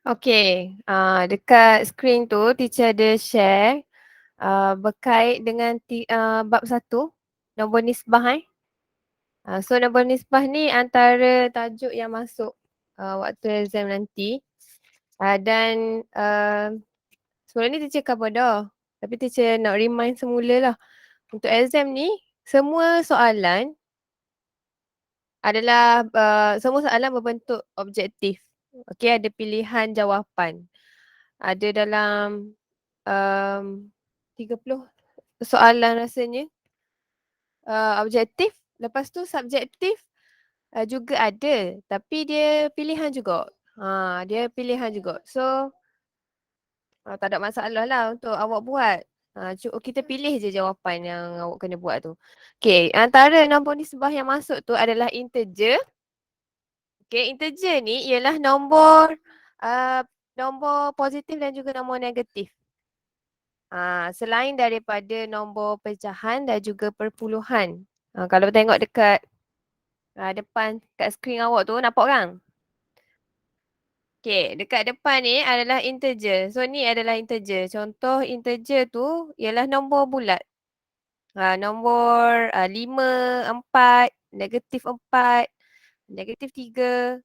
Okey, dekat skrin tu teacher ada share, berkait dengan bab 1, nombor nisbah so nombor nisbah ni antara tajuk yang masuk waktu exam nanti. Dan sebelum ni teacher cover dah. Tapi teacher nak remind semula lah. Untuk exam ni, semua soalan adalah semua soalan berbentuk objektif. Okey, ada pilihan jawapan. Ada dalam 30 soalan rasanya. Objektif, lepas tu subjektif juga ada. Tapi dia pilihan juga. Dia pilihan juga. So, tak ada masalah lah untuk awak buat. Kita pilih je jawapan yang awak kena buat tu. Okay, antara nombor nisbah yang masuk tu adalah integer. Okay, integer ni ialah uh, nombor positif dan juga nombor negatif. Selain daripada nombor pecahan dan juga perpuluhan. Kalau tengok dekat depan kat skrin awak tu, nampak kan? Okay, dekat depan ni adalah integer. So ni adalah integer. Contoh integer tu ialah nombor bulat. Nombor 5, 4, negatif 4, negatif 3.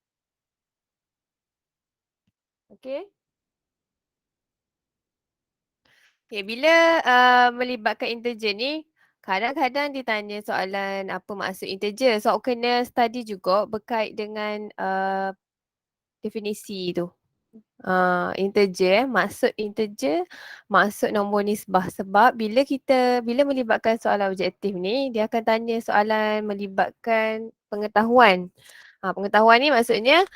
Okay. Okay, bila melibatkan integer ni, kadang-kadang ditanya soalan apa maksud integer. So, awak kena study juga berkait dengan definisi tu. Integer, maksud integer, maksud nombor nisbah. Sebab bila melibatkan soalan objektif ni, dia akan tanya soalan melibatkan pengetahuan. Pengetahuan ni maksudnya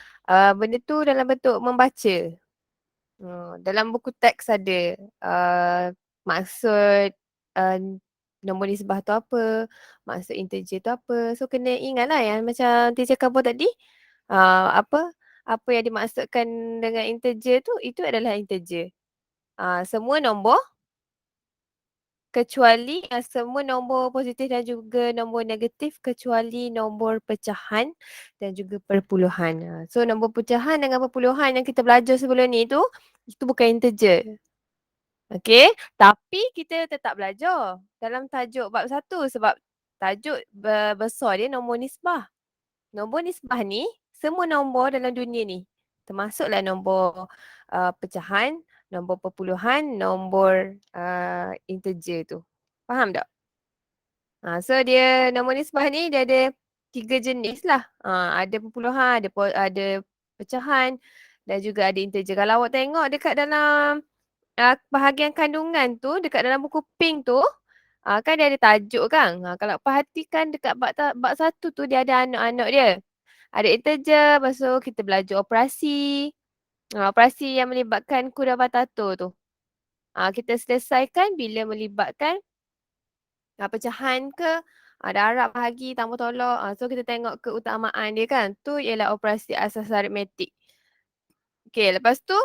benda tu dalam bentuk membaca. Dalam buku teks ada maksud uh, nombor nisbah tu apa, maksud integer tu apa. So kena ingat lah yang macam teacher cover tadi, apa yang dimaksudkan dengan integer tu, itu adalah integer. Semua nombor kecuali semua nombor positif dan juga nombor negatif kecuali nombor pecahan dan juga perpuluhan. So nombor pecahan dengan perpuluhan yang kita belajar sebelum ni tu, itu bukan integer. Okey, tapi kita tetap belajar dalam tajuk bab 1 sebab tajuk besar dia nombor nisbah. Nombor nisbah ni semua nombor dalam dunia ni. Termasuklah nombor pecahan, nombor perpuluhan, nombor integer tu. Faham tak? So dia nombor nisbah ni dia ada 3 jenis lah. Ada perpuluhan, ada pecahan dan juga ada integer. Kalau awak tengok dekat dalam bahagian kandungan tu, dekat dalam buku pink tu, kan dia ada tajuk kan. Kalau perhatikan dekat bab 1 tu dia ada anak-anak dia. Ada integer, lepas tu kita belajar operasi. Operasi yang melibatkan Kudapatato tu. Kita selesaikan bila melibatkan pecahan ke, darab, bahagi, tambah tolak. So kita tengok keutamaan dia kan. Tu ialah operasi asas aritmetik. Okay, lepas tu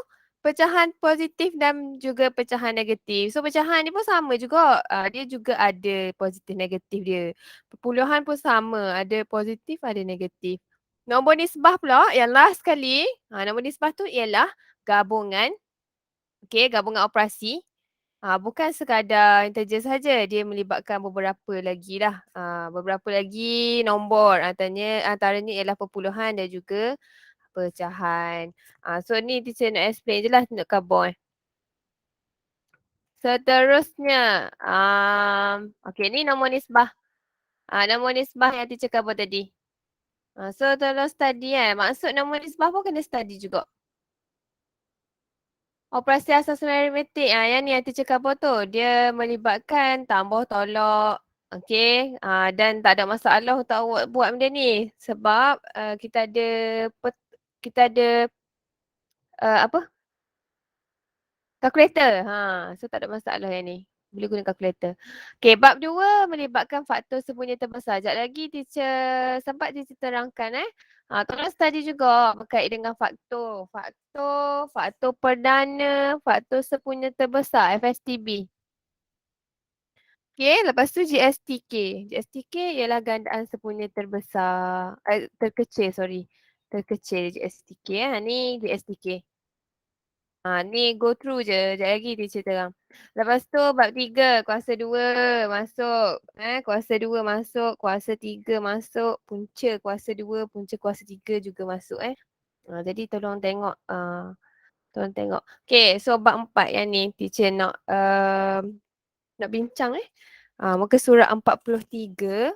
pecahan positif dan juga pecahan negatif. So pecahan ni pun sama juga. Dia juga ada positif negatif dia. Perpuluhan pun sama. Ada positif, ada negatif. Nombor nisbah pula yang last sekali. Nombor nisbah tu ialah gabungan. Okay, gabungan operasi. Bukan sekadar integer saja. Dia melibatkan beberapa lagi lah. Beberapa lagi nombor. Antaranya ialah perpuluhan dan juga pecahan. So ni teacher nak explain je lah untuk karbon. Seterusnya, okay ni nombor nisbah. Nombor nisbah yang teacher cover tadi. So tolong study maksud nombor nisbah pun kena study juga. Operasi asas aritmetik, yang ni yang teacher cover tu. Dia melibatkan tambah, tolak. Okay, dan tak ada masalah untuk awak buat benda ni. Sebab kita ada apa? Kalkulator. So tak ada masalah yang ni. Boleh guna kalkulator. Okay, bab 2 melibatkan faktor sembunyi terbesar. Sekejap lagi teacher sempat teacher terangkan tolong study juga berkait dengan faktor. Faktor perdana, faktor sembunyi terbesar, FSTB. Okay, lepas tu GSTK. GSTK ialah gandaan sembunyi terkecil, sorry. Terkecil GSTK. Ni GSTK. Ni go through je. Sekejap lagi teacher terang. Lepas tu bab 3, kuasa 2 masuk. Kuasa 2 masuk, kuasa 3 masuk, punca kuasa 2, punca kuasa 3 juga masuk jadi tolong tengok. Tolong tengok. Okay, so bab 4 yang ni teacher nak bincang muka surat 43.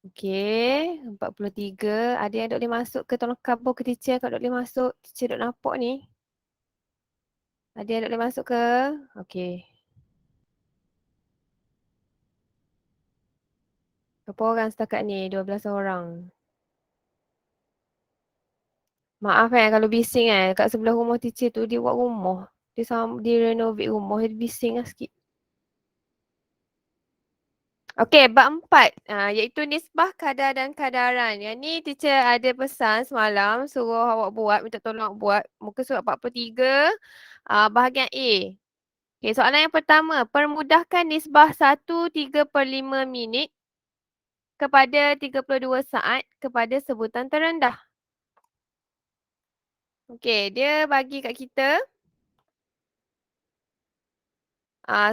Okay, 43. Ada yang tak boleh masuk ke? Tolong kabur ke teacher kalau tak boleh masuk. Teacher duk nampak ni. Ada yang tak boleh masuk ke? Okay. Berapa orang setakat ni? 12 orang. Maaf kalau bising kat sebelah rumah teacher tu dia buat rumah. Dia renovate rumah. Dia bising sikit. Okey, bab 4 iaitu nisbah kadar dan kadaran. Yang ni teacher ada pesan semalam suruh awak buat, minta tolong awak buat muka surat 43 bahagian A. Okey, soalan yang pertama, permudahkan nisbah 1/3/5 minit kepada 32 saat kepada sebutan terendah. Okey, dia bagi kat kita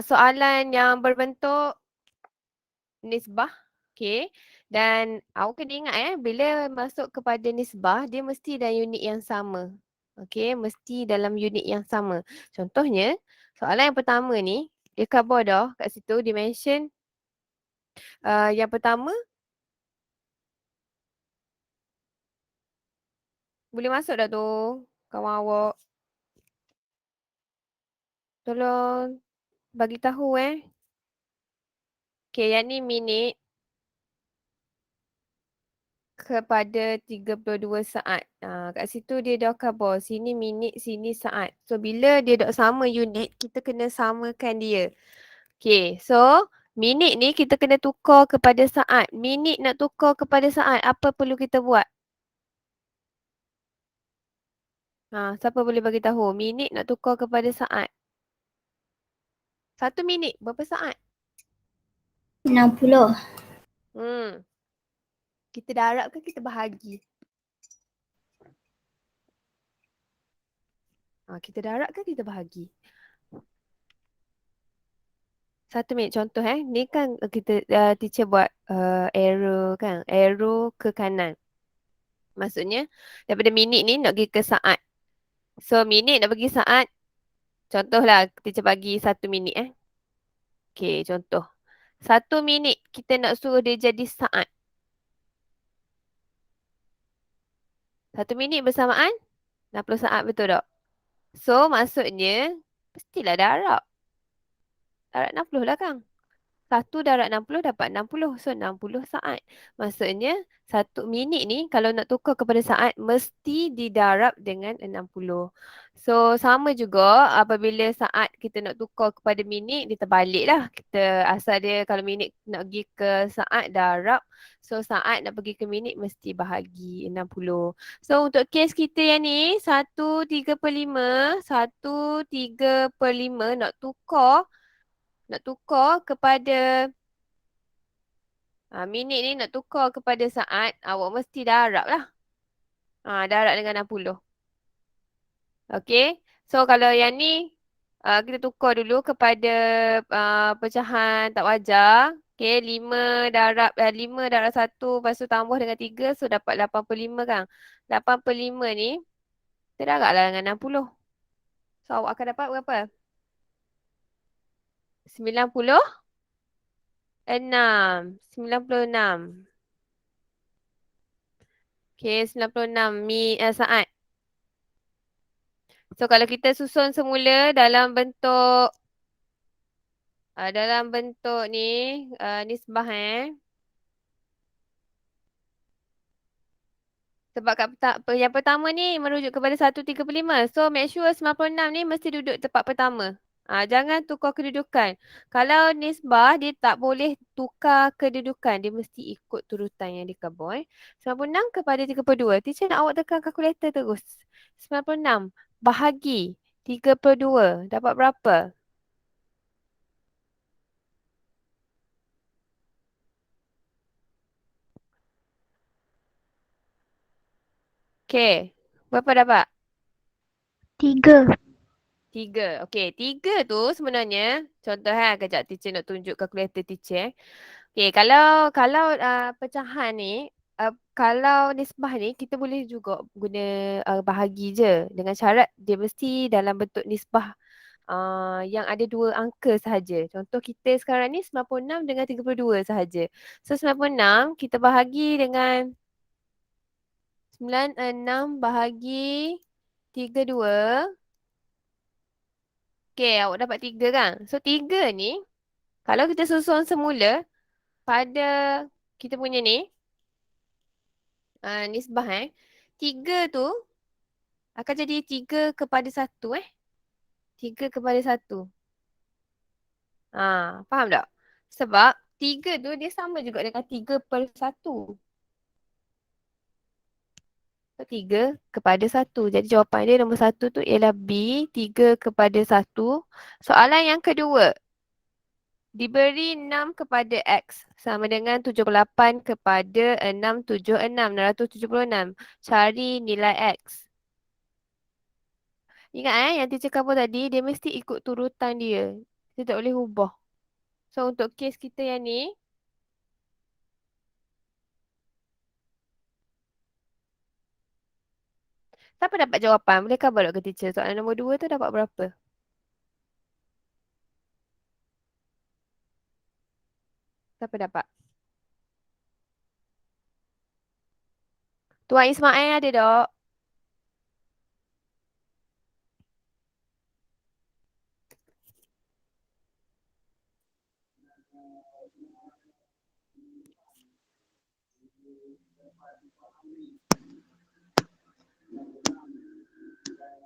soalan yang berbentuk nisbah. Okay. Dan awak kena ingat bila masuk kepada nisbah, dia mesti dalam unit yang sama. Okay, mesti dalam unit yang sama. Contohnya, soalan yang pertama ni, dia cover dah kat situ, dia mention yang pertama, boleh masuk dah tu kawan awak. Tolong bagi tahu Okay, yang ni minit kepada 32 saat. Kat situ dia dah cover. Sini minit, sini saat. So, bila dia dah sama unit, kita kena samakan dia. Okay, so minit ni kita kena tukar kepada saat. Minit nak tukar kepada saat, apa perlu kita buat? Siapa boleh bagi tahu? Minit nak tukar kepada saat. 1 minit, berapa saat? 60. Kita darab ke kita bahagi? Kita darab ke kita bahagi? 1 minit contoh ni kan kita teacher buat arrow kan, arrow ke kanan. Maksudnya daripada minit ni nak pergi ke saat. So minit nak pergi saat. Contohlah teacher bagi 1 minit Okay, contoh. 1 minit kita nak suruh dia jadi saat. 1 minit bersamaan 60 saat, betul tak? So maksudnya mestilah darab. Darab 60 lah Kang. 1 darab 60 dapat 60. So 60 saat. Maksudnya 1 minit ni kalau nak tukar kepada saat mesti didarab dengan 60. So sama juga apabila saat kita nak tukar kepada minit, dia terbalik lah. Kita asal dia kalau minit nak pergi ke saat darab. So saat nak pergi ke minit mesti bahagi 60. So untuk kes kita yang ni 1/3/5, 1/3/5 nak tukar kepada minit ni nak tukar kepada saat, awak mesti darab lah. Darab dengan 60. Okay. So kalau yang ni kita tukar dulu kepada pecahan tak wajar. Okay, 5 darab 1 lepas tu tambah dengan 3, so dapat 85 kan. 85 ni kita darab lah dengan 60. So awak akan dapat berapa? 96. 96. Okay, 96 saat. So kalau kita susun semula dalam bentuk ni nisbah sebab yang pertama ni merujuk kepada 1/3/5. So make sure 96 ni mesti duduk tempat pertama. Jangan tukar kedudukan. Kalau nisbah dia tak boleh tukar kedudukan. Dia mesti ikut turutan yang dikabur 96 kepada 32. Teacher nak awak tekan kalkulator terus. 96 bahagi 32. Dapat berapa? Okay. Berapa dapat? Tiga. Tiga. Okey, tiga tu sebenarnya, contoh kejap teacher nak tunjuk kalkulator teacher. Okey, kalau pecahan ni, kalau nisbah ni kita boleh juga guna bahagi je dengan syarat dia mesti dalam bentuk nisbah yang ada dua angka sahaja. Contoh kita sekarang ni 96 dengan 32 sahaja. So 96 kita bahagi dengan 96 bahagi 32. Okey, awak dapat 3 kan? So 3 ni kalau kita susun semula pada kita punya ni nisbah 3 tu akan jadi 3/1 3/1. Faham tak? Sebab 3 tu dia sama juga dengan 3/1. So 3/1. Jadi jawapan dia nombor 1 tu ialah B, 3/1. Soalan yang kedua. Diberi 6 kepada X sama dengan 78/676, 676. Cari nilai X. Ingat yang teacher cover tadi, dia mesti ikut turutan dia. Kita tak boleh ubah. So untuk kes kita yang ni, siapa dapat jawapan? Boleh cover tak ke teacher? Soalan nombor 2 tu dapat berapa? Siapa dapat? Tuan Ismail ada tak?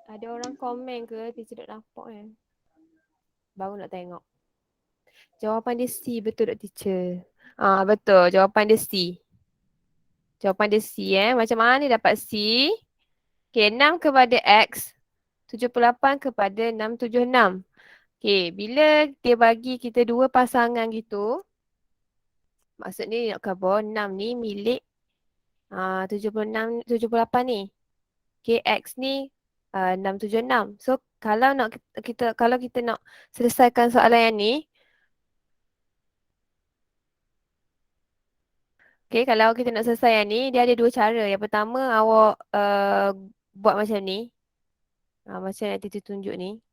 Ada orang komen ke? Teacher tak nampak Baru nak tengok. Jawapan dia C, betul tak teacher? Betul. Jawapan dia C. Jawapan dia C Macam mana dapat C? Okay, 6 kepada X, 78/676. Okay, bila dia bagi kita dua pasangan gitu, maksudnya dia nak cover 6 ni milik 76, 78 ni. Okay, X ni 676. So, kalau nak kalau kita nak selesaikan soalan yang ni, okay, kalau kita nak selesai yang ni, dia ada dua cara. Yang pertama, awak buat macam ni. Macam yang Titi tunjuk ni.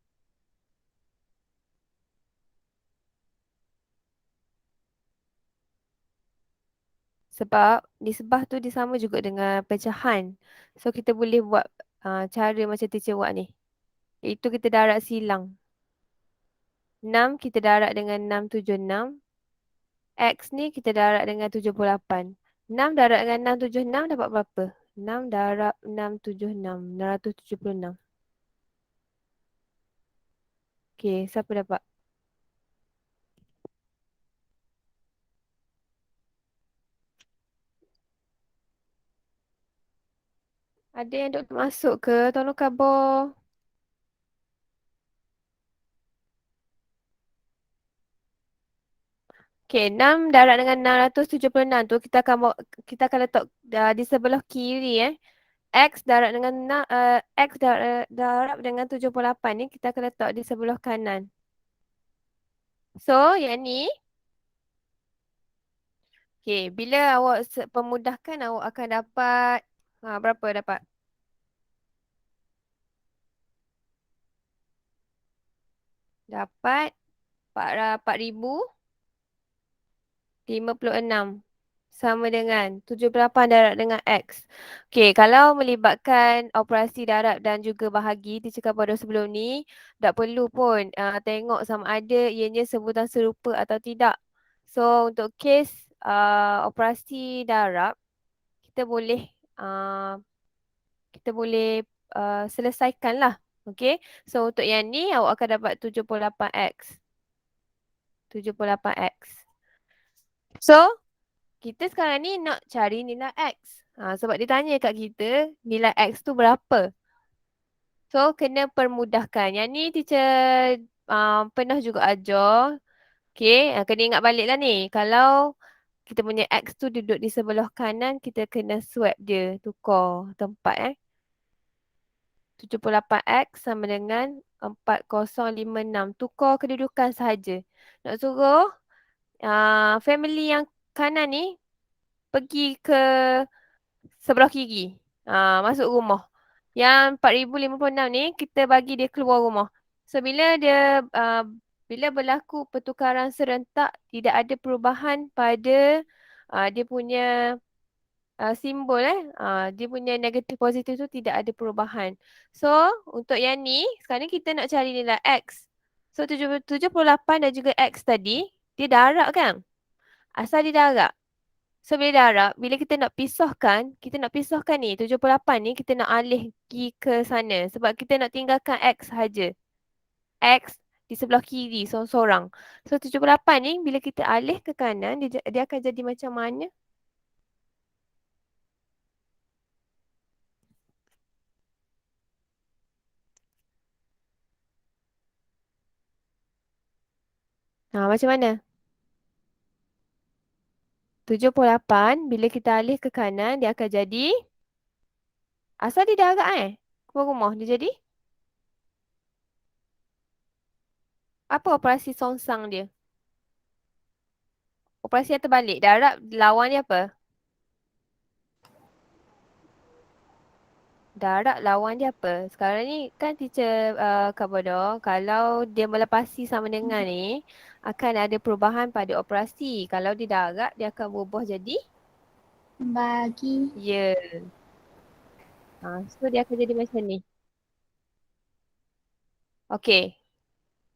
Sebab nisbah tu dia sama juga dengan pecahan. So kita boleh buat cara macam teacher buat ni. Itu kita darab silang. 6 kita darab dengan 676. X ni kita darab dengan 78. 6 darab dengan 676 dapat berapa? 6 darab 676. 676. Okay, siapa dapat? Ada yang duk masuk ke? Tolong khabar. Okay, 6 darab dengan 676 tu kita akan letak di sebelah kiri X darab dengan X darab dengan 78 ni kita akan letak di sebelah kanan. So, yang ni okay, bila awak pemudahkan awak akan dapat berapa dapat? Dapat 4,056 sama dengan 78 darab dengan X. Okey, kalau melibatkan operasi darab dan juga bahagi, dicakap pada sebelum ni, tak perlu pun tengok sama ada ianya sebutan serupa atau tidak. So, untuk kes operasi darab, kita boleh selesaikan lah. Okey, so untuk yang ni awak akan dapat 78X. 78X. So, kita sekarang ni nak cari nilai X. Sebab dia tanya kat kita nilai X tu berapa. So, kena permudahkan. Yang ni teacher pernah juga ajar. Okay, kena ingat balik lah ni. Kalau kita punya X tu duduk di sebelah kanan, kita kena swap dia, tukar tempat 78X sama dengan 4056. Tukar kedudukan sahaja. Nak suruh family yang kanan ni pergi ke sebelah kiri. Masuk rumah. Yang 4056 ni kita bagi dia keluar rumah. So bila berlaku pertukaran serentak, tidak ada perubahan pada dia punya simbol dia punya negatif positif tu tidak ada perubahan. So untuk yang ni sekarang ni kita nak cari nilai X. So 78 dan juga X tadi dia darab kan? Asal dia darab. So bila darab, bila kita nak pisahkan ni 78 ni kita nak alih pergi ke sana sebab kita nak tinggalkan X sahaja. X di sebelah kiri seorang-seorang. So 78 ni bila kita alih ke kanan dia akan jadi macam mana? Macam mana? 78 bila kita alih ke kanan dia akan jadi asal dia dah agak keluar rumah dia jadi apa operasi songsang dia? Operasi yang terbalik. Darab lawan dia apa? Darab lawan dia apa? Sekarang ni kan teacher Kak Bodo, kalau dia melepasi sama dengan ni akan ada perubahan pada operasi. Kalau dia darab dia akan berubah jadi Bagi. ya. So dia akan jadi macam ni. Okey.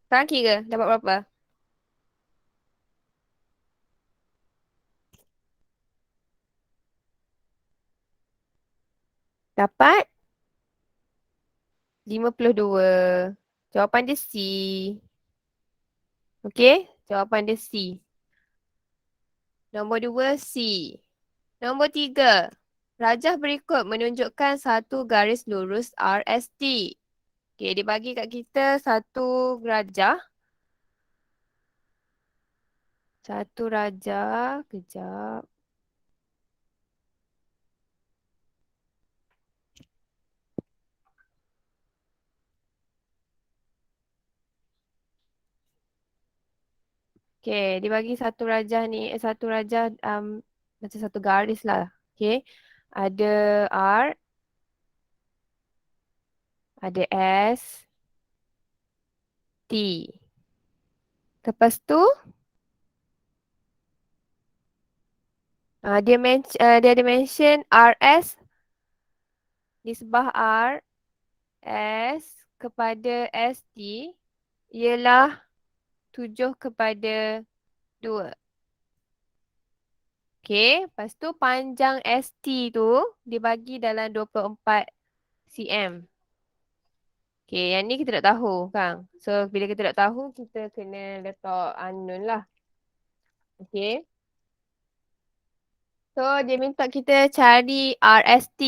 Sekarang kira dapat berapa? Dapat 52. Jawapan dia C. Okey, jawapan dia C. Nombor 2 C. Nombor 3. Rajah berikut menunjukkan satu garis lurus RST. Okey, dia bagi kat kita satu rajah. Satu rajah. Kejap. Okey, dia bagi satu rajah ni, satu rajah macam satu garis lah. Okey. Ada R, ada S, T. Lepas tu, dia ada mention RS, nisbah R, S kepada ST ialah 7 kepada 2. Okey, lepas tu panjang ST tu dibagi dalam 24 cm. Okey, yang ni kita tak tahu kan. So bila kita tak tahu kita kena letak unknown lah. Okey. So dia minta kita cari RST.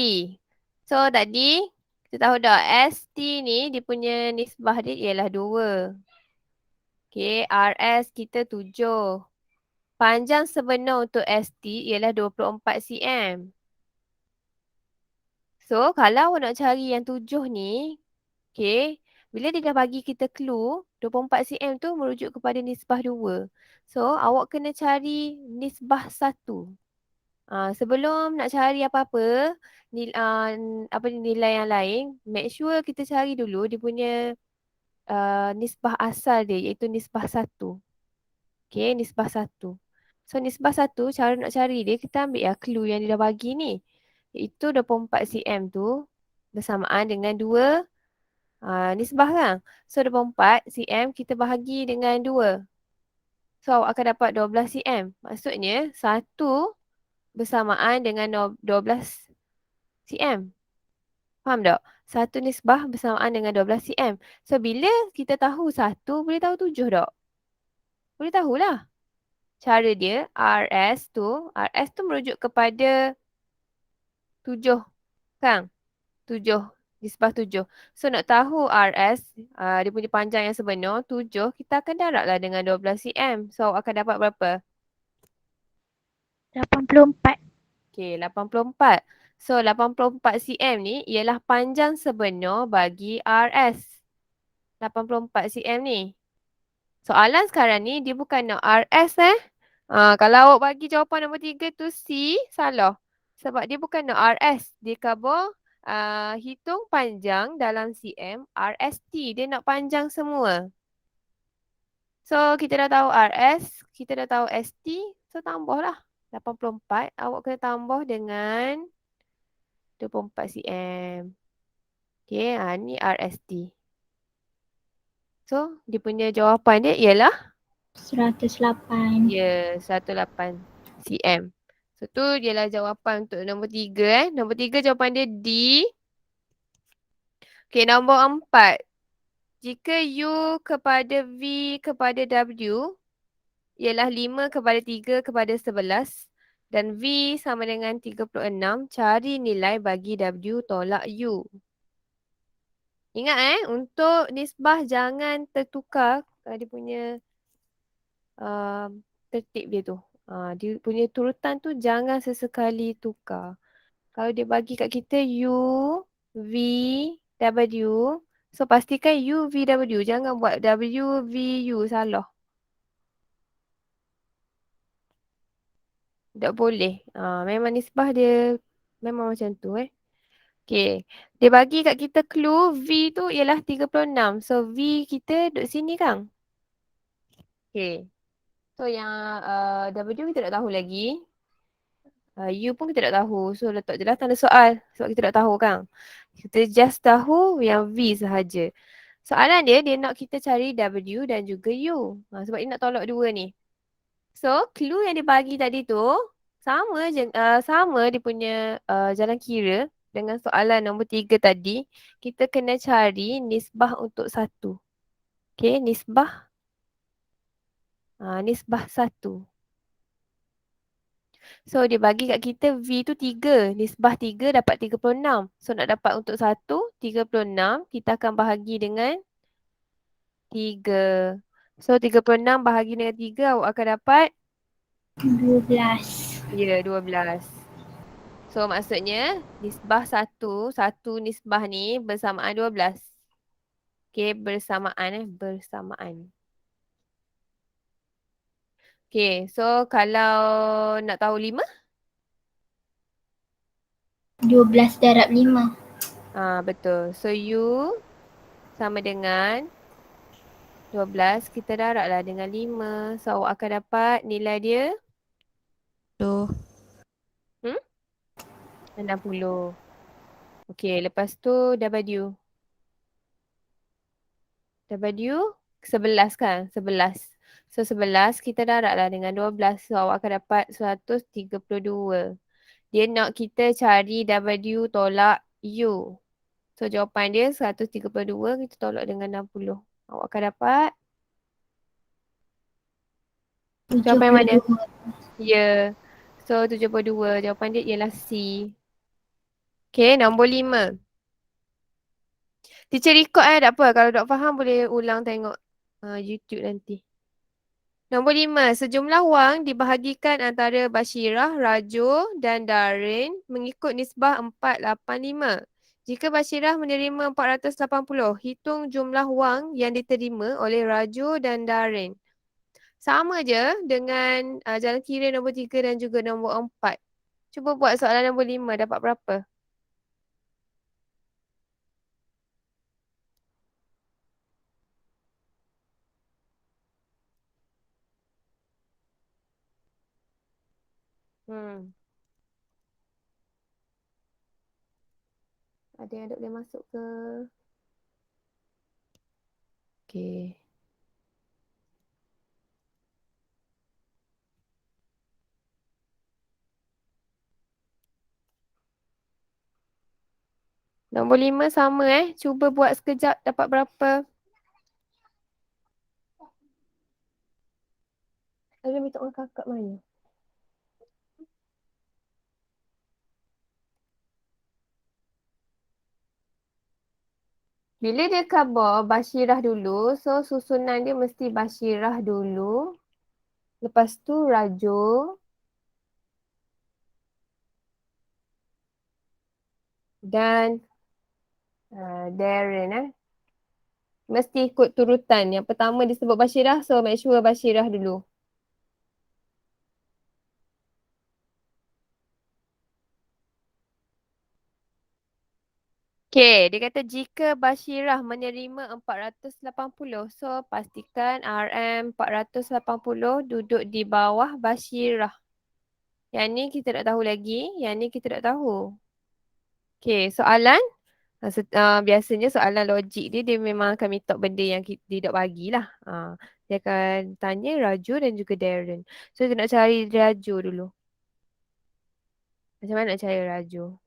So tadi kita tahu dah ST ni dia punya nisbah dia ialah 2. Okey, RS kita 7. Panjang sebenar untuk ST ialah 24 cm. So, kalau awak nak cari yang 7 ni, okay, bila dia dah bagi kita clue, 24 cm tu merujuk kepada nisbah 2. So, awak kena cari nisbah 1. Sebelum nak cari apa-apa, nilai yang lain, make sure kita cari dulu dia punya nisbah asal dia, iaitu nisbah 1. Okay, nisbah 1. So, nisbah 1, cara nak cari dia, kita ambil ya clue yang dia dah bagi ni. Iaitu 24 cm tu bersamaan dengan 2 nisbah kan. So 24 cm kita bahagi dengan 2. So awak akan dapat 12 cm. Maksudnya 1 bersamaan dengan 12 cm. Faham tak? 1 nisbah bersamaan dengan 12 cm. So bila kita tahu 1 boleh tahu 7 tak? Boleh tahulah. Cara dia RS tu merujuk kepada 7 kan? 7. Nisbah 7. So nak tahu RS, dia punya panjang yang sebenar, 7, kita akan darablah dengan 12 cm. So akan dapat berapa? 84. Okay, 84. So 84 cm ni ialah panjang sebenar bagi RS. 84 cm ni. Soalan sekarang ni dia bukan nak RS kalau awak bagi jawapan nombor 3 tu C, salah. Sebab dia bukan nak RS. Dia khabar hitung panjang dalam cm RST. Dia nak panjang semua. So kita dah tahu RS, kita dah tahu ST. So tambahlah 84. Awak kena tambah dengan 24 cm. Okay, ni RST. So dia punya jawapan dia ialah 108. ya, 108 cm. So tu ialah jawapan untuk nombor 3 Nombor 3 jawapan dia D. Okay, nombor 4. Jika U kepada V kepada W ialah 5/3/11 dan V sama dengan 36, cari nilai bagi W tolak U. Ingat untuk nisbah jangan tertukar dia punya tertib dia tu. Dia punya turutan tu jangan sesekali tukar. Kalau dia bagi kat kita U, V, W. So pastikan U, V, W. Jangan buat W, V, U. Salah. Tak boleh. Memang nisbah dia memang macam tu Okay. Dia bagi kat kita clue V tu ialah 36. So V kita duduk sini kan? Okay. So yang W kita tak tahu lagi. U pun kita tak tahu. So letak je lah tanda soal. Sebab kita tak tahu kan. Kita just tahu yang V sahaja. Soalan dia nak kita cari W dan juga U. Sebab dia nak tolak dua ni. So clue yang dia bagi tadi tu sama je, sama dia punya jalan kira dengan soalan nombor 3 tadi. Kita kena cari nisbah untuk satu. Okay, nisbah. Nisbah satu. So dia bagi kat kita V tu 3. Nisbah 3 dapat 36. So nak dapat untuk 1, 36. Kita akan bahagi dengan 3. So 36 bahagi dengan 3 awak akan dapat 12. Ya, 12. So maksudnya nisbah 1, 1 nisbah ni bersamaan 12. Okay, bersamaan. Okay, so kalau nak tahu 5? 12 darab 5. Betul. So U sama dengan 12. Kita darablah dengan 5. So awak akan dapat nilai dia 60. Okay, lepas tu W. W 11 kan? 11. So 11 kita darablah dengan 12. So awak akan dapat 132. Dia nak kita cari W tolak U. So jawapan dia 132 kita tolak dengan 60. Awak akan dapat jawapan yang mana? 72. Ya. So 72. Jawapan dia ialah C. Okay, nombor 5. Teacher record tak apa. Kalau tak faham boleh ulang tengok YouTube nanti. Nombor 5. Sejumlah wang dibahagikan antara Bashirah, Rajo dan Darin mengikut nisbah 485. Jika Bashirah menerima 480, hitung jumlah wang yang diterima oleh Rajo dan Darin. Sama je dengan jalan kira nombor 3 dan juga nombor 4. Cuba buat soalan nombor 5 dapat berapa? Ada yang tak boleh masuk ke? Okay. Nombor 5 sama Cuba buat sekejap dapat berapa? Ada minta orang kakak mana? Bila dia khabar Bashirah dulu, so susunan dia mesti Bashirah dulu. Lepas tu Rajo. dan Darren. Mesti ikut turutan. Yang pertama disebut Bashirah, so make sure Bashirah dulu. Okay, dia kata jika Bashirah menerima 480, so pastikan RM 480 duduk di bawah Bashirah. Yang ni kita tak tahu lagi, yang ni kita tak tahu. Okay, soalan. Biasanya soalan logik dia memang akan minta benda yang dia tak bagilah. Dia akan tanya Raju dan juga Darren. So, kita nak cari Raju dulu. Macam mana nak cari Raju?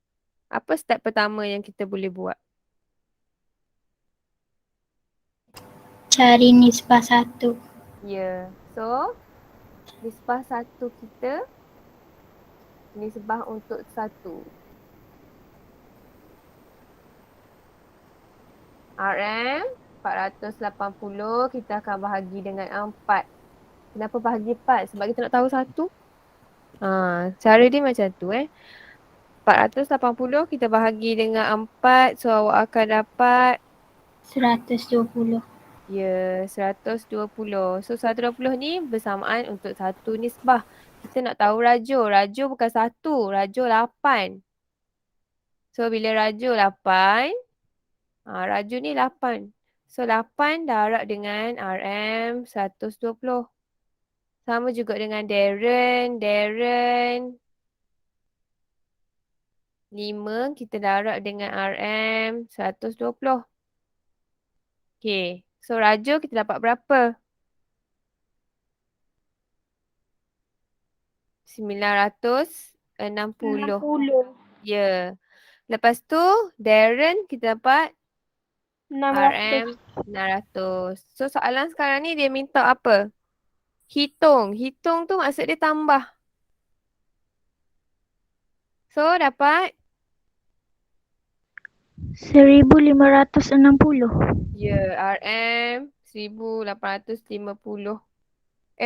Apa step pertama yang kita boleh buat? Cari nisbah 1. Ya. So, nisbah satu kita, nisbah untuk satu. RM 480 kita akan bahagi dengan 4. Kenapa bahagi 4? Sebab kita nak tahu satu. Cara dia macam tu 480 kita bahagi dengan 4. So awak akan dapat 120. ya 120. So 120 ni bersamaan untuk satu nisbah. Kita nak tahu Raju. Raju bukan 1. Raju 8. So bila Raju 8. Raju ni 8. So 8 darab dengan RM 120. Sama juga dengan Darren. Darren 5 kita darab dengan RM 120. Okay. So Raju kita dapat berapa? 960. 60. Ya. Lepas tu Darren kita dapat 600. RM 600. So soalan sekarang ni dia minta apa? Hitung. Hitung tu maksud dia tambah. So dapat 1560. ya RM 1850.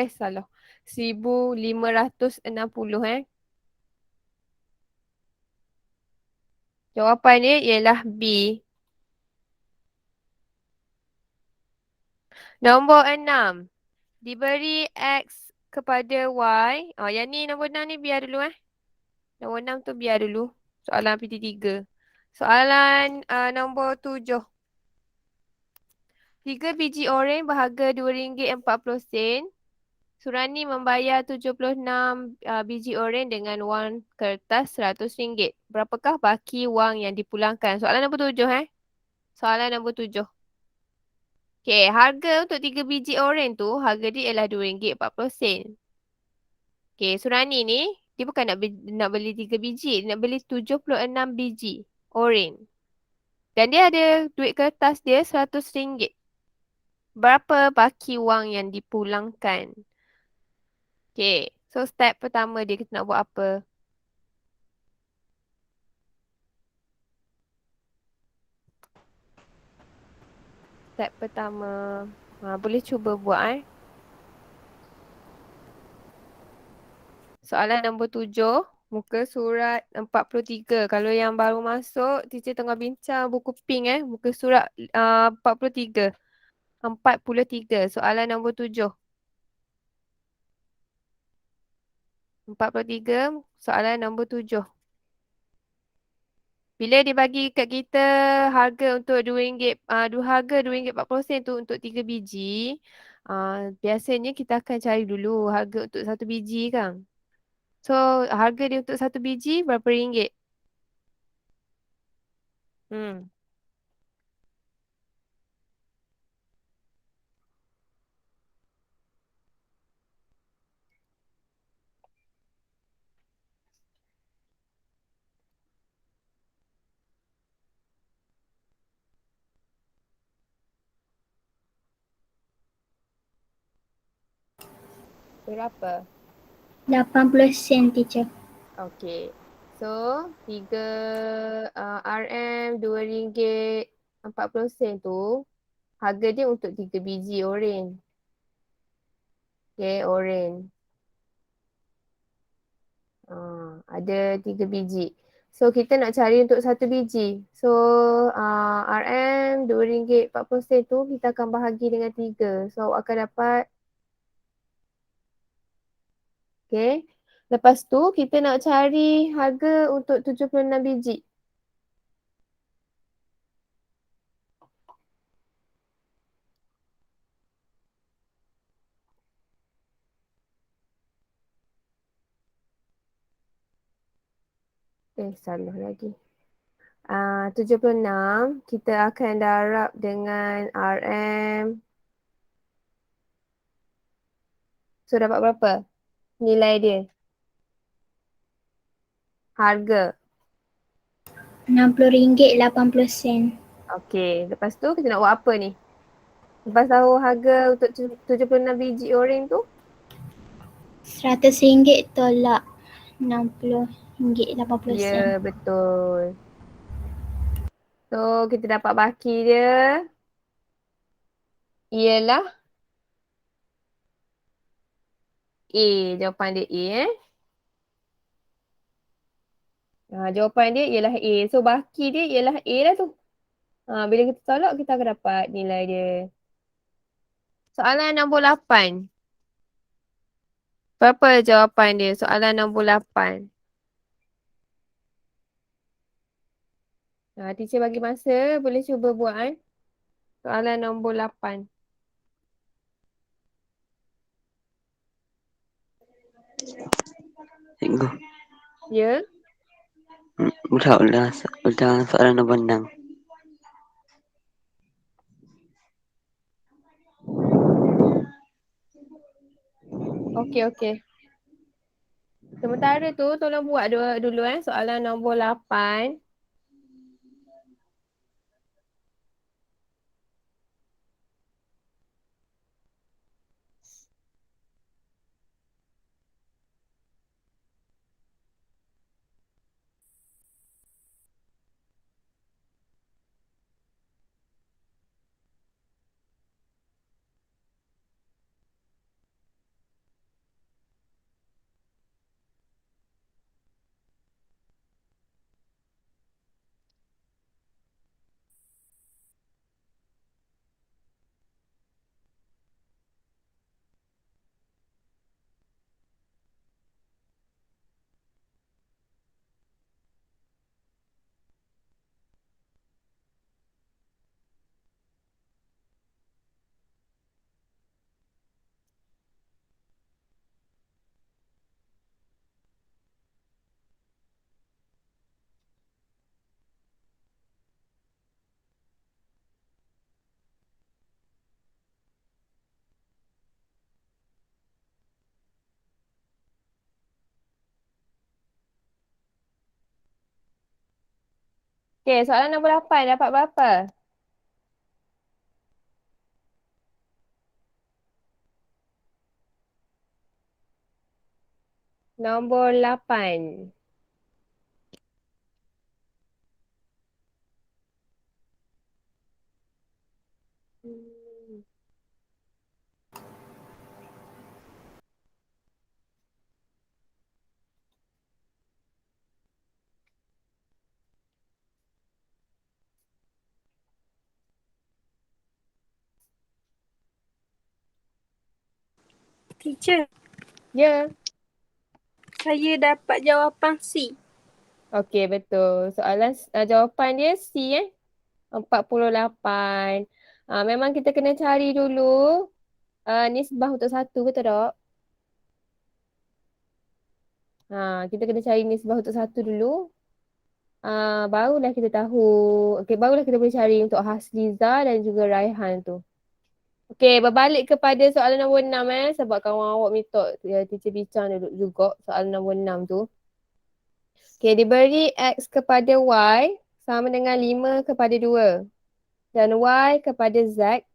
Salah. 1560 Jawapan dia ialah B. Nombor 6. Diberi X kepada Y. Yang ni nombor 6 ni biar dulu Nombor 6 tu biar dulu. Soalan PT3. Soalan nombor 7. 3 biji oren berharga RM2.40. Surani membayar 76 biji oren dengan wang kertas RM100. Berapakah baki wang yang dipulangkan? Soalan nombor 7 Soalan nombor 7. Okay, harga untuk 3 biji oren tu, harga dia ialah RM2.40. Okay, Surani ni, dia bukan nak beli 3 biji. Dia nak beli 76 biji oren. Dan dia ada duit kertas dia RM100. Berapa baki wang yang dipulangkan? Okay, so step pertama dia kita nak buat apa? Step pertama, boleh cuba buat Soalan nombor 7, muka surat 43. Kalau yang baru masuk, teacher tengah bincang buku pink muka surat 43. 43. Soalan nombor 7. 43, soalan nombor 7. Bila dia bagi kat kita harga untuk RM2, harga RM2.40 tu untuk 3 biji, biasanya kita akan cari dulu harga untuk 1 biji kan. So, harga dia untuk 1 biji berapa ringgit? Hmm. Berapa? 80 sen, teacher. Okay. So, 3 RM RM2.40 tu, harga dia untuk 3 biji oren. Okay, oren. Ada 3 biji. So kita nak cari untuk satu biji. So RM RM2.40 tu kita akan bahagi dengan 3. So akan dapat, okay. Lepas tu kita nak cari harga untuk 76 biji. Salah lagi. 76 kita akan darab dengan RM. So dapat berapa nilai dia? Harga. RM60.80. Okey, lepas tu kita nak buat apa ni? Lepas tahu harga untuk 76 biji oreng tu? RM100 tolak RM60.80. Ya, betul. So kita dapat baki dia ialah A. Jawapan dia A jawapan dia ialah A. So baki dia ialah A lah tu. Bila kita tolak kita akan dapat nilai dia. Soalan nombor 8. Berapa jawapan dia? Soalan nombor 8. Teacher bagi masa, boleh cuba buat soalan nombor 8. Cikgu. Ya? Udah soalan nombor 6. Okey. Sementara tu tolong buat dulu soalan nombor 8. Okey, soalan nombor 8 dapat berapa? Nombor 8. Teacher, Ya. saya dapat jawapan C. Okey, betul. Soalan jawapan dia C 48. Memang kita kena cari dulu nisbah untuk satu, betul tak? Kita kena cari nisbah untuk satu dulu. Barulah kita tahu. Okey, barulah kita boleh cari untuk Hasliza dan juga Raihan tu. Okey, berbalik kepada soalan nombor 6 sebab kawan awak minta teacher bincang dulu juga soalan nombor 6 tu. Okey, diberi X kepada Y sama dengan 5 kepada 2 dan Y kepada Z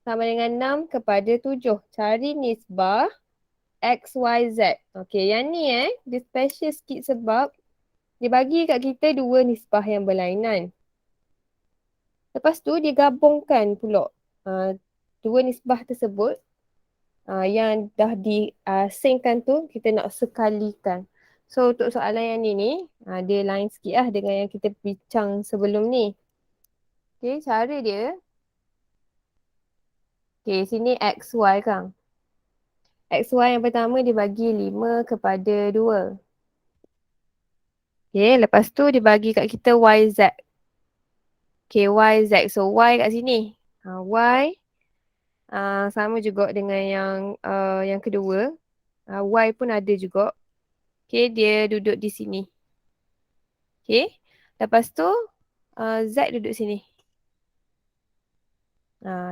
sama dengan 6 kepada 7. Cari nisbah X, Y, Z. Okey, yang ni dia special sikit sebab dia bagi kat kita dua nisbah yang berlainan. Lepas tu dia gabungkan pula dua nisbah tersebut yang dah diasingkan tu kita nak sekalikan. So untuk soalan yang ni, dia lain sikit lah dengan yang kita bincang sebelum ni. Okay, cara dia. Okay, sini XY kan. XY yang pertama dia bagi 5 kepada 2. Okay, lepas tu dia bagi kat kita YZ. Okay, YZ. So Y kat sini. Y sama juga dengan yang kedua. Y pun ada juga. Okay, dia duduk di sini. Okay, lepas tu Z duduk sini.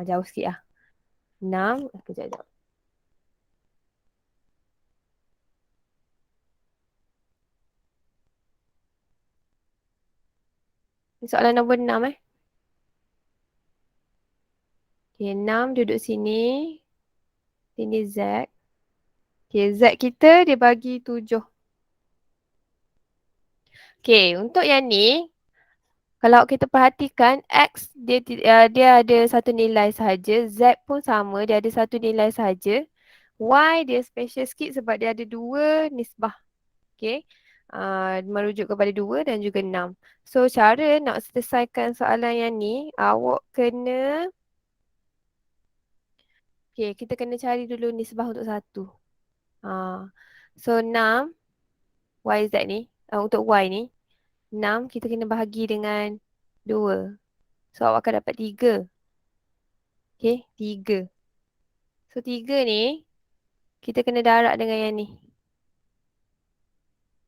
Jauh sikit lah. 6. Kejap, kejap. Soalan nombor 6 Okay, 6 duduk sini. Sini Z. Okay, Z kita dia bagi 7. Okay, untuk yang ni, kalau kita perhatikan, X dia ada satu nilai sahaja. Z pun sama, dia ada satu nilai sahaja. Y dia special sikit sebab dia ada 2 nisbah. Okay. Merujuk kepada 2 dan juga 6. So, cara nak selesaikan soalan yang ni, awak kena okay, kita kena cari dulu nisbah untuk 1. So 6 YZ ni, untuk Y ni, 6 kita kena bahagi dengan 2. So awak akan dapat 3. Okay, 3. So 3 ni, kita kena darab dengan yang ni.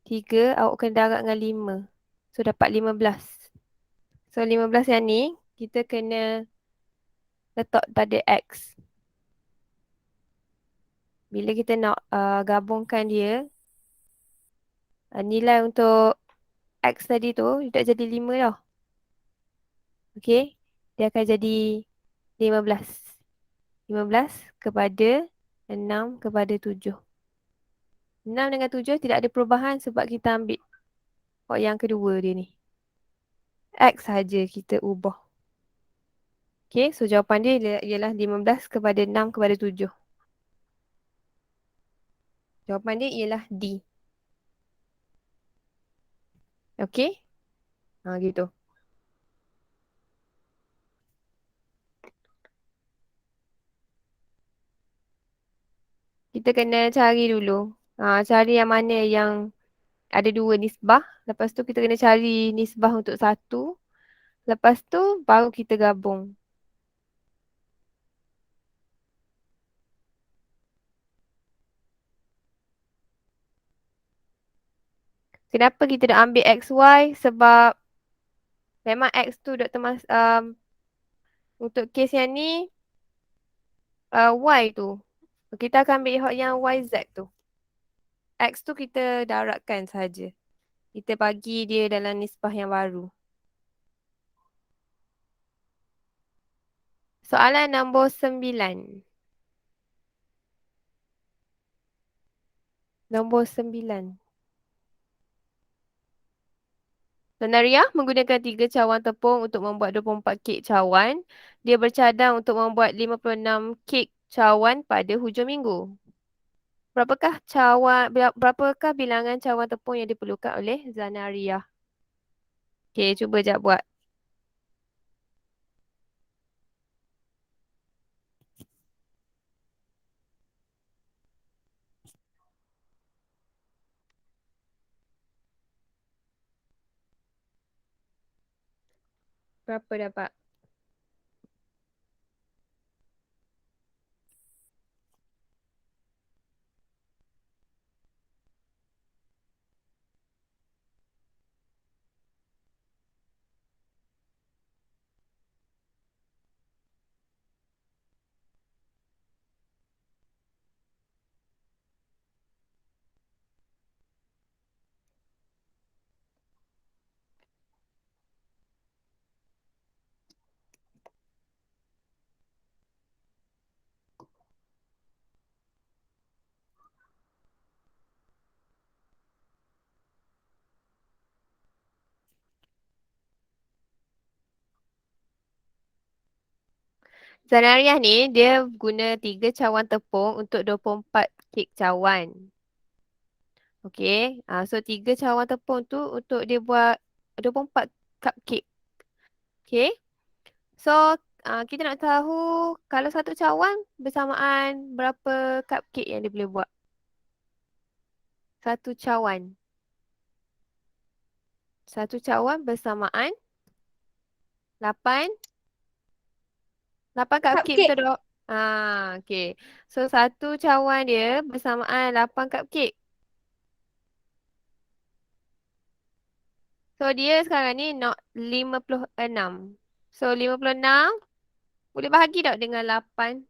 3 awak kena darab dengan 5. So dapat 15. So 15 yang ni, kita kena letak pada X. Bila kita nak gabungkan dia, nilai untuk X tadi tu, dia tak jadi 5 tau. Okay, dia akan jadi 15. 15 kepada 6 kepada 7. 6 dengan 7 tidak ada perubahan sebab kita ambil yang kedua dia ni. X saja kita ubah. Okay, so jawapan dia ialah 15 kepada 6 kepada 7. Jawapan dia ialah D. Okay, gitu. Kita kena cari dulu. Cari yang mana yang ada 2 nisbah. Lepas tu kita kena cari nisbah untuk 1. Lepas tu baru kita gabung. Kenapa kita nak ambil XY? Sebab memang X tu Dr. Untuk kes yang ni Y tu. Kita akan ambil yang YZ tu. X tu kita darabkan saja. Kita bagi dia dalam nisbah yang baru. Soalan nombor 9. Nombor 9. Sonaria menggunakan 3 cawan tepung untuk membuat 24 kek cawan. Dia bercadang untuk membuat 56 kek cawan pada hujung minggu. Berapakah bilangan cawan tepung yang diperlukan oleh Zanaria? Okay, cuba jap buat. Berapa dapat? Zanariah ni dia guna 3 cawan tepung untuk 24 kek cawan. Okey. So 3 cawan tepung tu untuk dia buat 24 cupcake. Okey. So kita nak tahu kalau satu cawan bersamaan berapa cupcake yang dia boleh buat. Satu cawan. Satu cawan bersamaan 8 cupcake Cupcake. betul tak? Okey. So satu cawan dia bersamaan 8 cupcake. So dia sekarang ni nak 56. So 56 boleh bahagi tak dengan 8?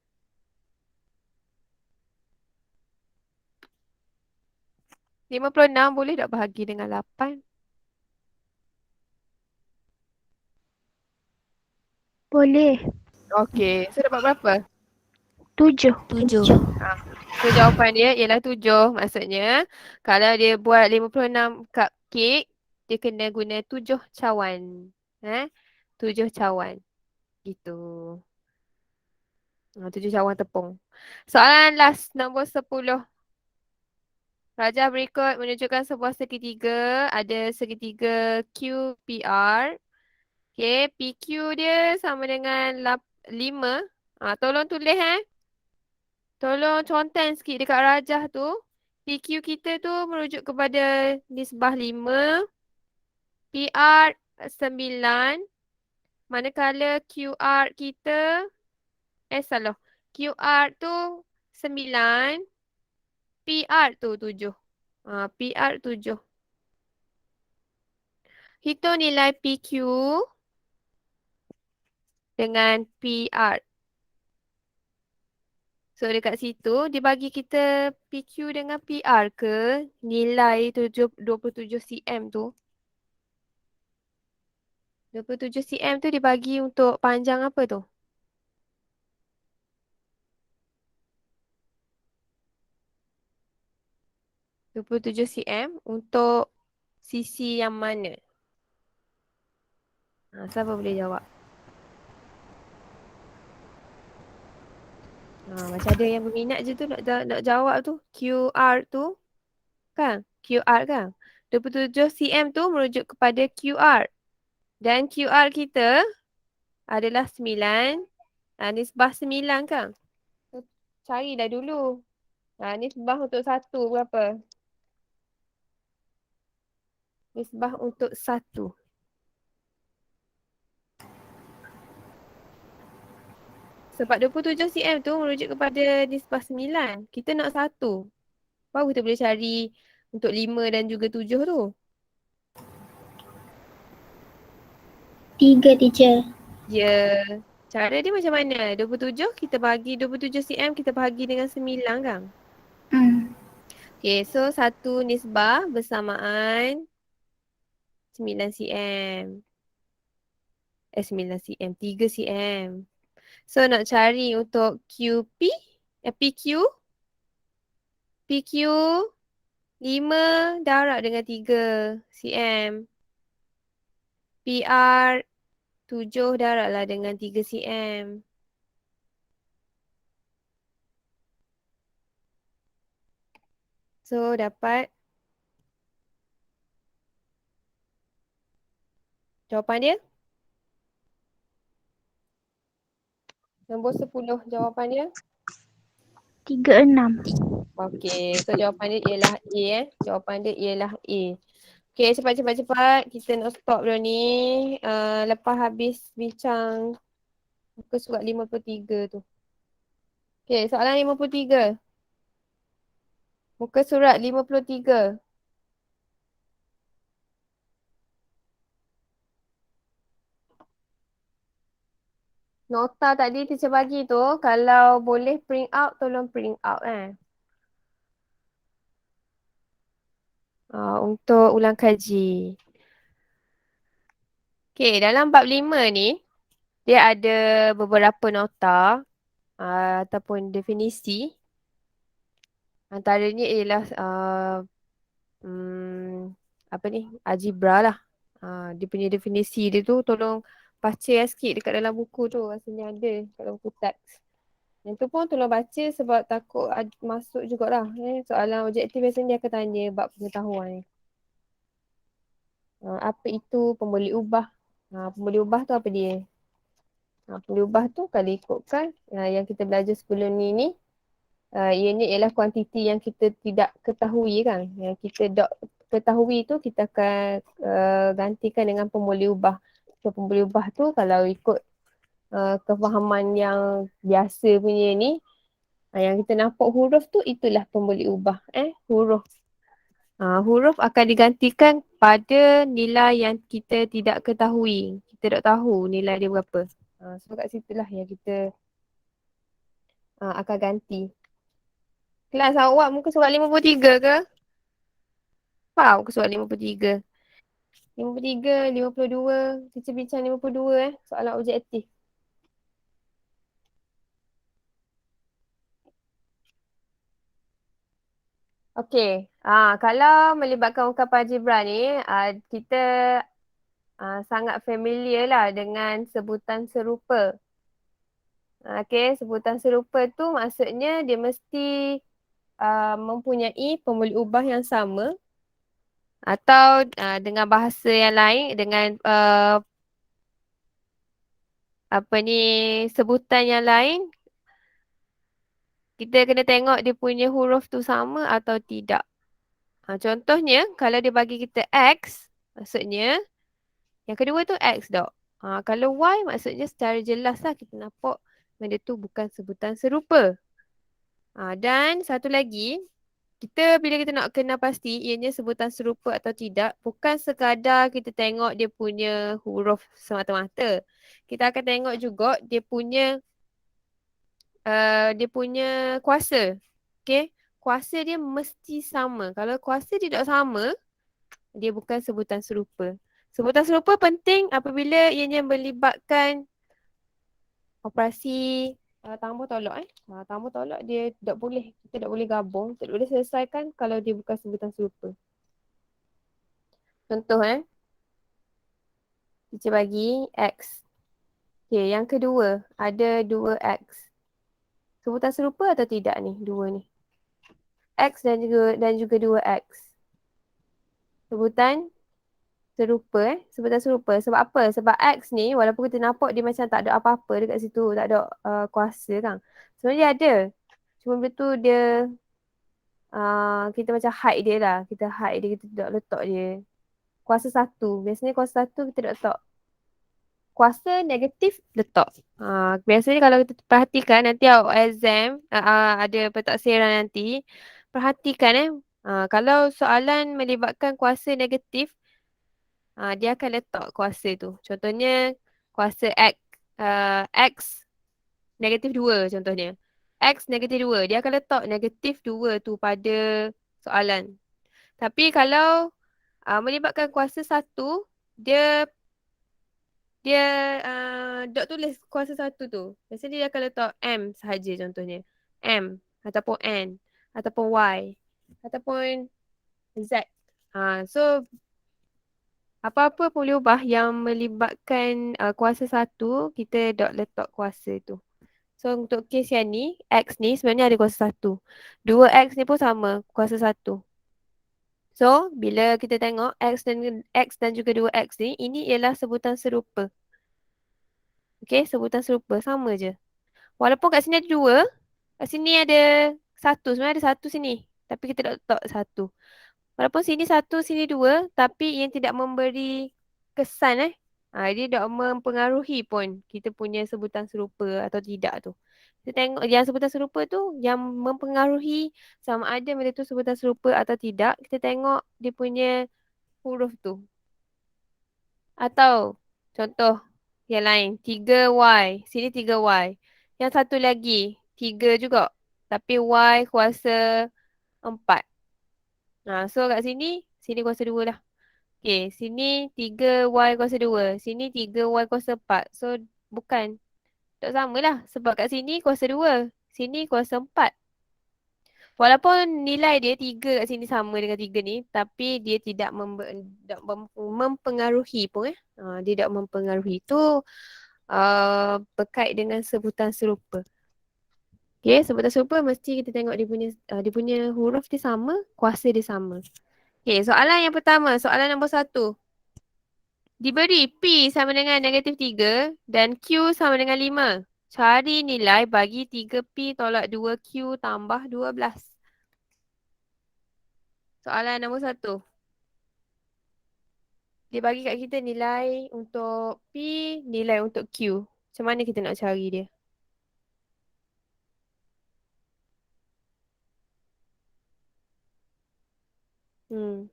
56 boleh tak bahagi dengan 8? Boleh. Okey. So dapat berapa? 7. 7. So jawapan dia ialah 7. Maksudnya kalau dia buat 56 cupcake, dia kena guna 7 cawan. 7 cawan. Gitu. 7 cawan tepung. Soalan last, nombor 10. Rajah berikut menunjukkan sebuah segitiga. Ada segitiga QPR. Okay, PQ dia sama dengan 5. Tolong tulis Tolong content sikit dekat rajah tu. PQ kita tu merujuk kepada nisbah 5. PR 9. Manakala QR kita salah. QR tu 9. PR tu 7. PR 7. Hitung nilai PQ dengan PR. So dekat situ dia bagi kita PQ dengan PR ke nilai 27 cm tu. 27 cm tu dibagi untuk panjang apa tu? 27 cm untuk sisi yang mana? Siapa boleh jawab? Macam ada yang berminat je tu nak jawab tu. QR tu kan? QR kan? 27 cm tu merujuk kepada QR. Dan QR kita adalah 9. Nisbah 9 kan? So, carilah dulu. Nisbah untuk 1 berapa? Nisbah untuk 1. Sebab 27 cm tu merujuk kepada nisbah 9. Kita nak 1. Baru kita boleh cari untuk 5 dan juga 7 tu. 3, teacher. Ya. Cara dia macam mana? 27 kita bahagi 27 cm kita bahagi dengan 9 kan? Okay, so 1 nisbah bersamaan 9 cm. 9 cm, 3 cm. So nak cari untuk QP, PQ. PQ 5 darab dengan 3 cm. PR 7 darablah dengan 3 cm. So dapat jawapan dia. Nombor 10 jawapan dia. 36. Okey, so jawapan dia ialah A Jawapan dia ialah A. Okey, cepat. Kita nak stop dulu ni. Lepas habis bincang muka surat 53 tu. Okey, soalan 53. Muka surat 53. Nota tadi teacher bagi tu, kalau boleh print out, tolong print out untuk ulang kaji. Okey, dalam bab 5 ni, dia ada beberapa nota ataupun definisi. Antaranya ialah apa ni, algebra lah. Dia punya definisi dia tu tolong baca sikit dekat dalam buku tu. Rasanya ada kat dalam buku teks. Yang tu pun tolong baca sebab takut masuk jugalah. Soalan objektif biasanya dia akan tanya bab pengetahuan. Apa itu pemboleh ubah? Pemboleh ubah tu apa dia? Pemboleh ubah tu kalau ikutkan yang kita belajar sebelum ni ianya ialah kuantiti yang kita tidak ketahui kan. Yang kita tak ketahui tu kita akan gantikan dengan pemboleh ubah. So pemboleh ubah tu kalau ikut kefahaman yang biasa punya ni, yang kita nampak huruf tu itulah pemboleh ubah. Huruf. Huruf akan digantikan pada nilai yang kita tidak ketahui. Kita tak tahu nilai dia berapa. So kat situlah yang kita akan ganti. Kelas awak muka surat 53 ke? Apa muka surat 53? 53, 52, teacher bincang 52 soalan objektif. Okey. Kalau melibatkan ungkapan algebra ni, kita sangat familiar lah dengan sebutan serupa. Okey, sebutan serupa tu maksudnya dia mesti mempunyai pemboleh ubah yang sama atau dengan bahasa yang lain, dengan apa ni, sebutan yang lain, kita kena tengok dia punya huruf tu sama atau tidak. Contohnya, kalau dia bagi kita X, maksudnya yang kedua tu X dok. Kalau Y maksudnya secara jelas lah kita nampak benda tu bukan sebutan serupa. Dan satu lagi, bila kita nak kenal pasti ianya sebutan serupa atau tidak, bukan sekadar kita tengok dia punya huruf semata-mata. Kita akan tengok juga dia punya kuasa. Okay? Kuasa dia mesti sama. Kalau kuasa dia tak sama, dia bukan sebutan serupa. Sebutan serupa penting apabila ianya melibatkan operasi tambah tolak. Tambah tolak dia tak boleh, kita tak boleh gabung, tak boleh selesaikan kalau dia bukan sebutan serupa. Contoh kita bagi X. Okay, yang kedua ada 2X. Sebutan serupa atau tidak ni, dua ni? X dan juga 2X. Sebutan serupa Sebutan serupa. Sebab apa? Sebab X ni walaupun kita nampak dia macam tak ada apa-apa dekat situ, tak ada kuasa kan. Sebenarnya ada. Cuma betul dia kita macam hide dia lah. Kita hide dia, kita tak letak dia. Kuasa satu. Biasanya kuasa satu kita tak letak. Kuasa negatif letak. Biasanya kalau kita perhatikan nanti awak exam ada pentaksiran nanti. Perhatikan kalau soalan melibatkan kuasa negatif, dia akan letak kuasa tu. Contohnya kuasa X negatif 2 contohnya. X negatif 2. Dia akan letak negatif 2 tu pada soalan. Tapi kalau melibatkan kuasa 1, dia dok tulis kuasa 1 tu. Biasanya dia akan letak M sahaja contohnya. M ataupun N ataupun Y ataupun Z. So apa-apa boleh ubah yang melibatkan kuasa 1, kita dok letak kuasa tu. So untuk kes yang ni, X ni sebenarnya ada kuasa 1. 2X ni pun sama, kuasa 1. So bila kita tengok X dan juga 2X ni, ini ialah sebutan serupa. Okay, sebutan serupa, sama je. Walaupun kat sini ada 2, kat sini ada 1. Sebenarnya ada 1 sini. Tapi kita tak letak 1. Walaupun sini 1, sini 2, tapi yang tidak memberi kesan dia tak mempengaruhi pun kita punya sebutan serupa atau tidak tu. Kita tengok yang sebutan serupa tu yang mempengaruhi sama ada benda tu sebutan serupa atau tidak, kita tengok dia punya huruf tu. Atau contoh yang lain, 3Y. Sini 3Y. Yang satu lagi, 3 juga. Tapi Y kuasa 4. So kat sini kuasa 2 lah. Okay, sini 3Y kuasa 2. Sini 3Y kuasa 4. So bukan. Tak sama lah. Sebab kat sini kuasa 2. Sini kuasa 4. Walaupun nilai dia 3 kat sini sama dengan 3 ni, tapi dia tidak mempengaruhi pun dia tidak mempengaruhi. Itu berkait dengan sebutan serupa. Okay, serupa tak serupa mesti kita tengok dia punya huruf dia sama, kuasa dia sama. Okay, soalan yang pertama, soalan nombor 1. Diberi P sama dengan -3 dan Q sama dengan 5. Cari nilai bagi 3P tolak 2Q tambah 12. Soalan nombor 1. Dia bagi kat kita nilai untuk P, nilai untuk Q. Macam mana kita nak cari dia? Hmm.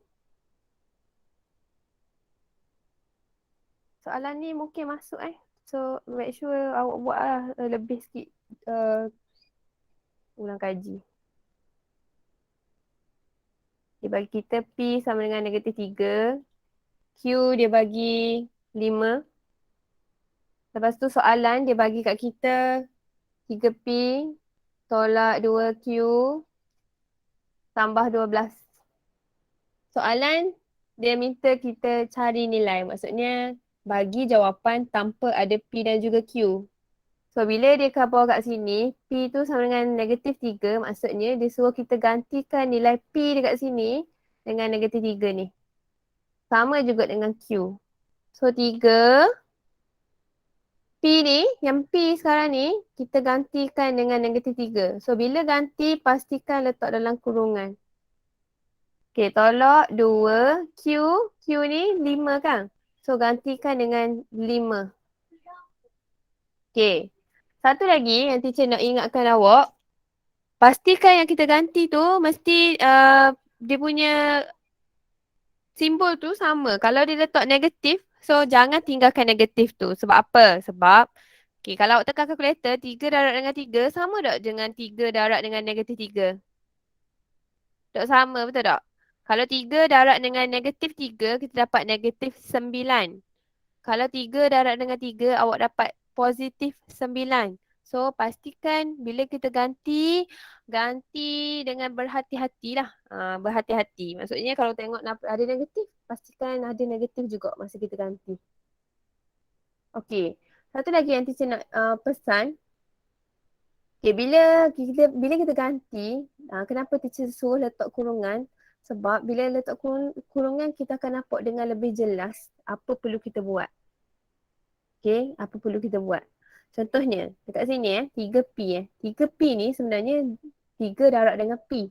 Soalan ni mungkin masuk So make sure awak buat lah lebih sikit ulang kaji. Dia bagi kita P sama dengan -3. Q dia bagi 5. Lepas tu soalan dia bagi kat kita 3P tolak 2Q tambah 12. Soalan dia minta kita cari nilai. Maksudnya bagi jawapan tanpa ada P dan juga Q. So bila dia cover kat sini, P tu sama dengan -3, maksudnya dia suruh kita gantikan nilai P dekat sini dengan -3 ni. Sama juga dengan Q. So 3, P ni, yang P sekarang ni, kita gantikan dengan -3. So bila ganti, pastikan letak dalam kurungan. Okay, tolak 2, Q ni 5 kan? So gantikan dengan 5. Okay. Satu lagi yang teacher nak ingatkan awak, pastikan yang kita ganti tu mesti dia punya simbol tu sama. Kalau dia letak negatif, so jangan tinggalkan negatif tu. Sebab apa? Sebab kalau awak tekan kalkulator, 3 darab dengan 3 sama tak dengan 3 darab dengan -3? Tak sama, betul tak? Kalau 3 darab dengan -3, kita dapat -9. Kalau 3 darab dengan 3, awak dapat +9. So, pastikan bila kita ganti dengan berhati-hatilah. Berhati-hati. Maksudnya kalau tengok ada negatif, pastikan ada negatif juga masa kita ganti. Okey. Satu lagi yang teacher nak pesan. Okay, bila kita ganti, kenapa teacher suruh letak kurungan? Sebab bila letak kurungan, kita akan nampak dengan lebih jelas apa perlu kita buat. Okay, apa perlu kita buat. Contohnya, dekat sini 3P 3P ni sebenarnya 3 darab dengan P.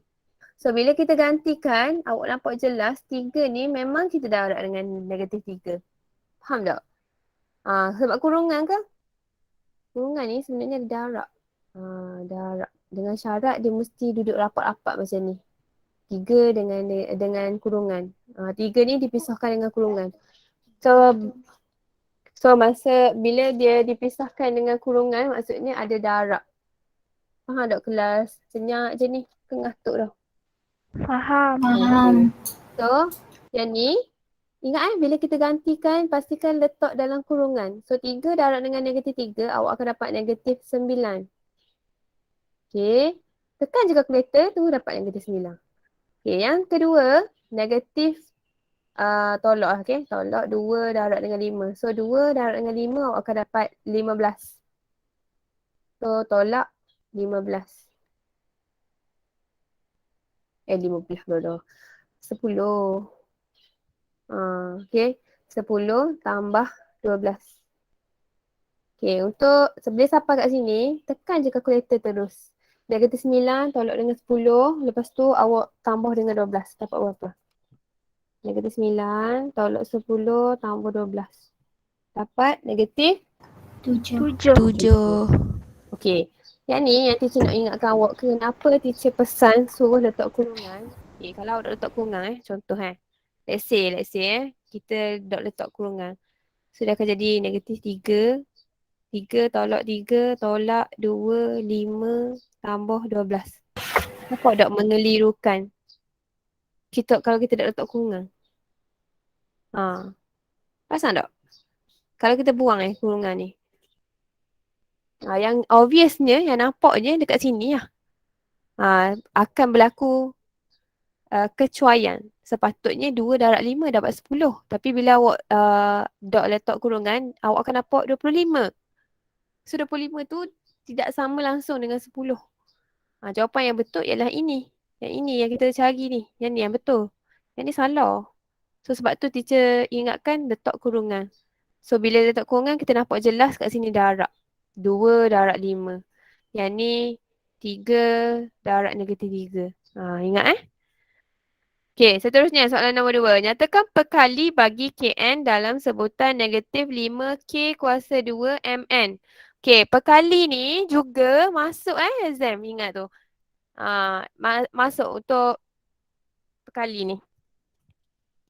So, bila kita gantikan, awak nampak jelas 3 ni memang kita darab dengan -3. Faham tak? Sebab kurungan ke? Kurungan ni sebenarnya darab. Darab. Dengan syarat dia mesti duduk rapat-rapat macam ni. 3 dengan kurungan. 3 ni dipisahkan dengan kurungan. So masa bila dia dipisahkan dengan kurungan, maksudnya ada darab. Faham tak kelas? Senyap je ni. Ngantuk dah. Faham. Okay. So yang ni, ingat bila kita gantikan, pastikan letak dalam kurungan. So 3 darab dengan -3, awak akan dapat -9. Okay. Tekan je kalkulator tu dapat -9. Okay. Yang kedua, negatif tolak. Okay. Tolak 2 darab dengan 5. So 2 darab dengan 5 awak akan dapat 15. So tolak 15. 15 dulu. 10. Okay. 10 tambah 12. Okay. Untuk sebelum sampai kat sini, tekan je kalkulator terus. -9 tolak dengan 10. Lepas tu awak tambah dengan 12. Dapat berapa? -9 tolak 10 tambah 12. Dapat -7. Okey. Yang ni yang teacher nak ingatkan awak, kenapa teacher pesan suruh letak kurungan. Okay, kalau awak nak letak kurungan contoh Let's say kita nak letak kurungan. So dia akan jadi -3. 3 tolak 3 tolak 2, 5 tambah 12. Nampak tak mengelirukan? Kalau kita nak letak kurungan. Perasan tak? Kalau kita buang kurungan ni. Yang obviousnya, yang nampaknya dekat sini lah. Akan berlaku kecuaian. Sepatutnya 2 darab 5 dapat 10. Tapi bila awak dot letak kurungan, awak akan dapat 25. So 25 tu tidak sama langsung dengan 10. Jawapan yang betul ialah ini. Yang ini yang kita cari ni. Yang ni yang betul. Yang ni salah. So sebab tu teacher ingatkan letak kurungan. So bila letak kurungan kita nampak jelas kat sini darab. 2 darab 5. Yang ni 3 darab negatif 3. Ingat Okey, seterusnya soalan nombor 2. Nyatakan perkali bagi Kn dalam sebutan negatif 5K kuasa 2 Mn. Okey, perkali ni juga masuk exam. Ingat tu. Masuk untuk perkali ni.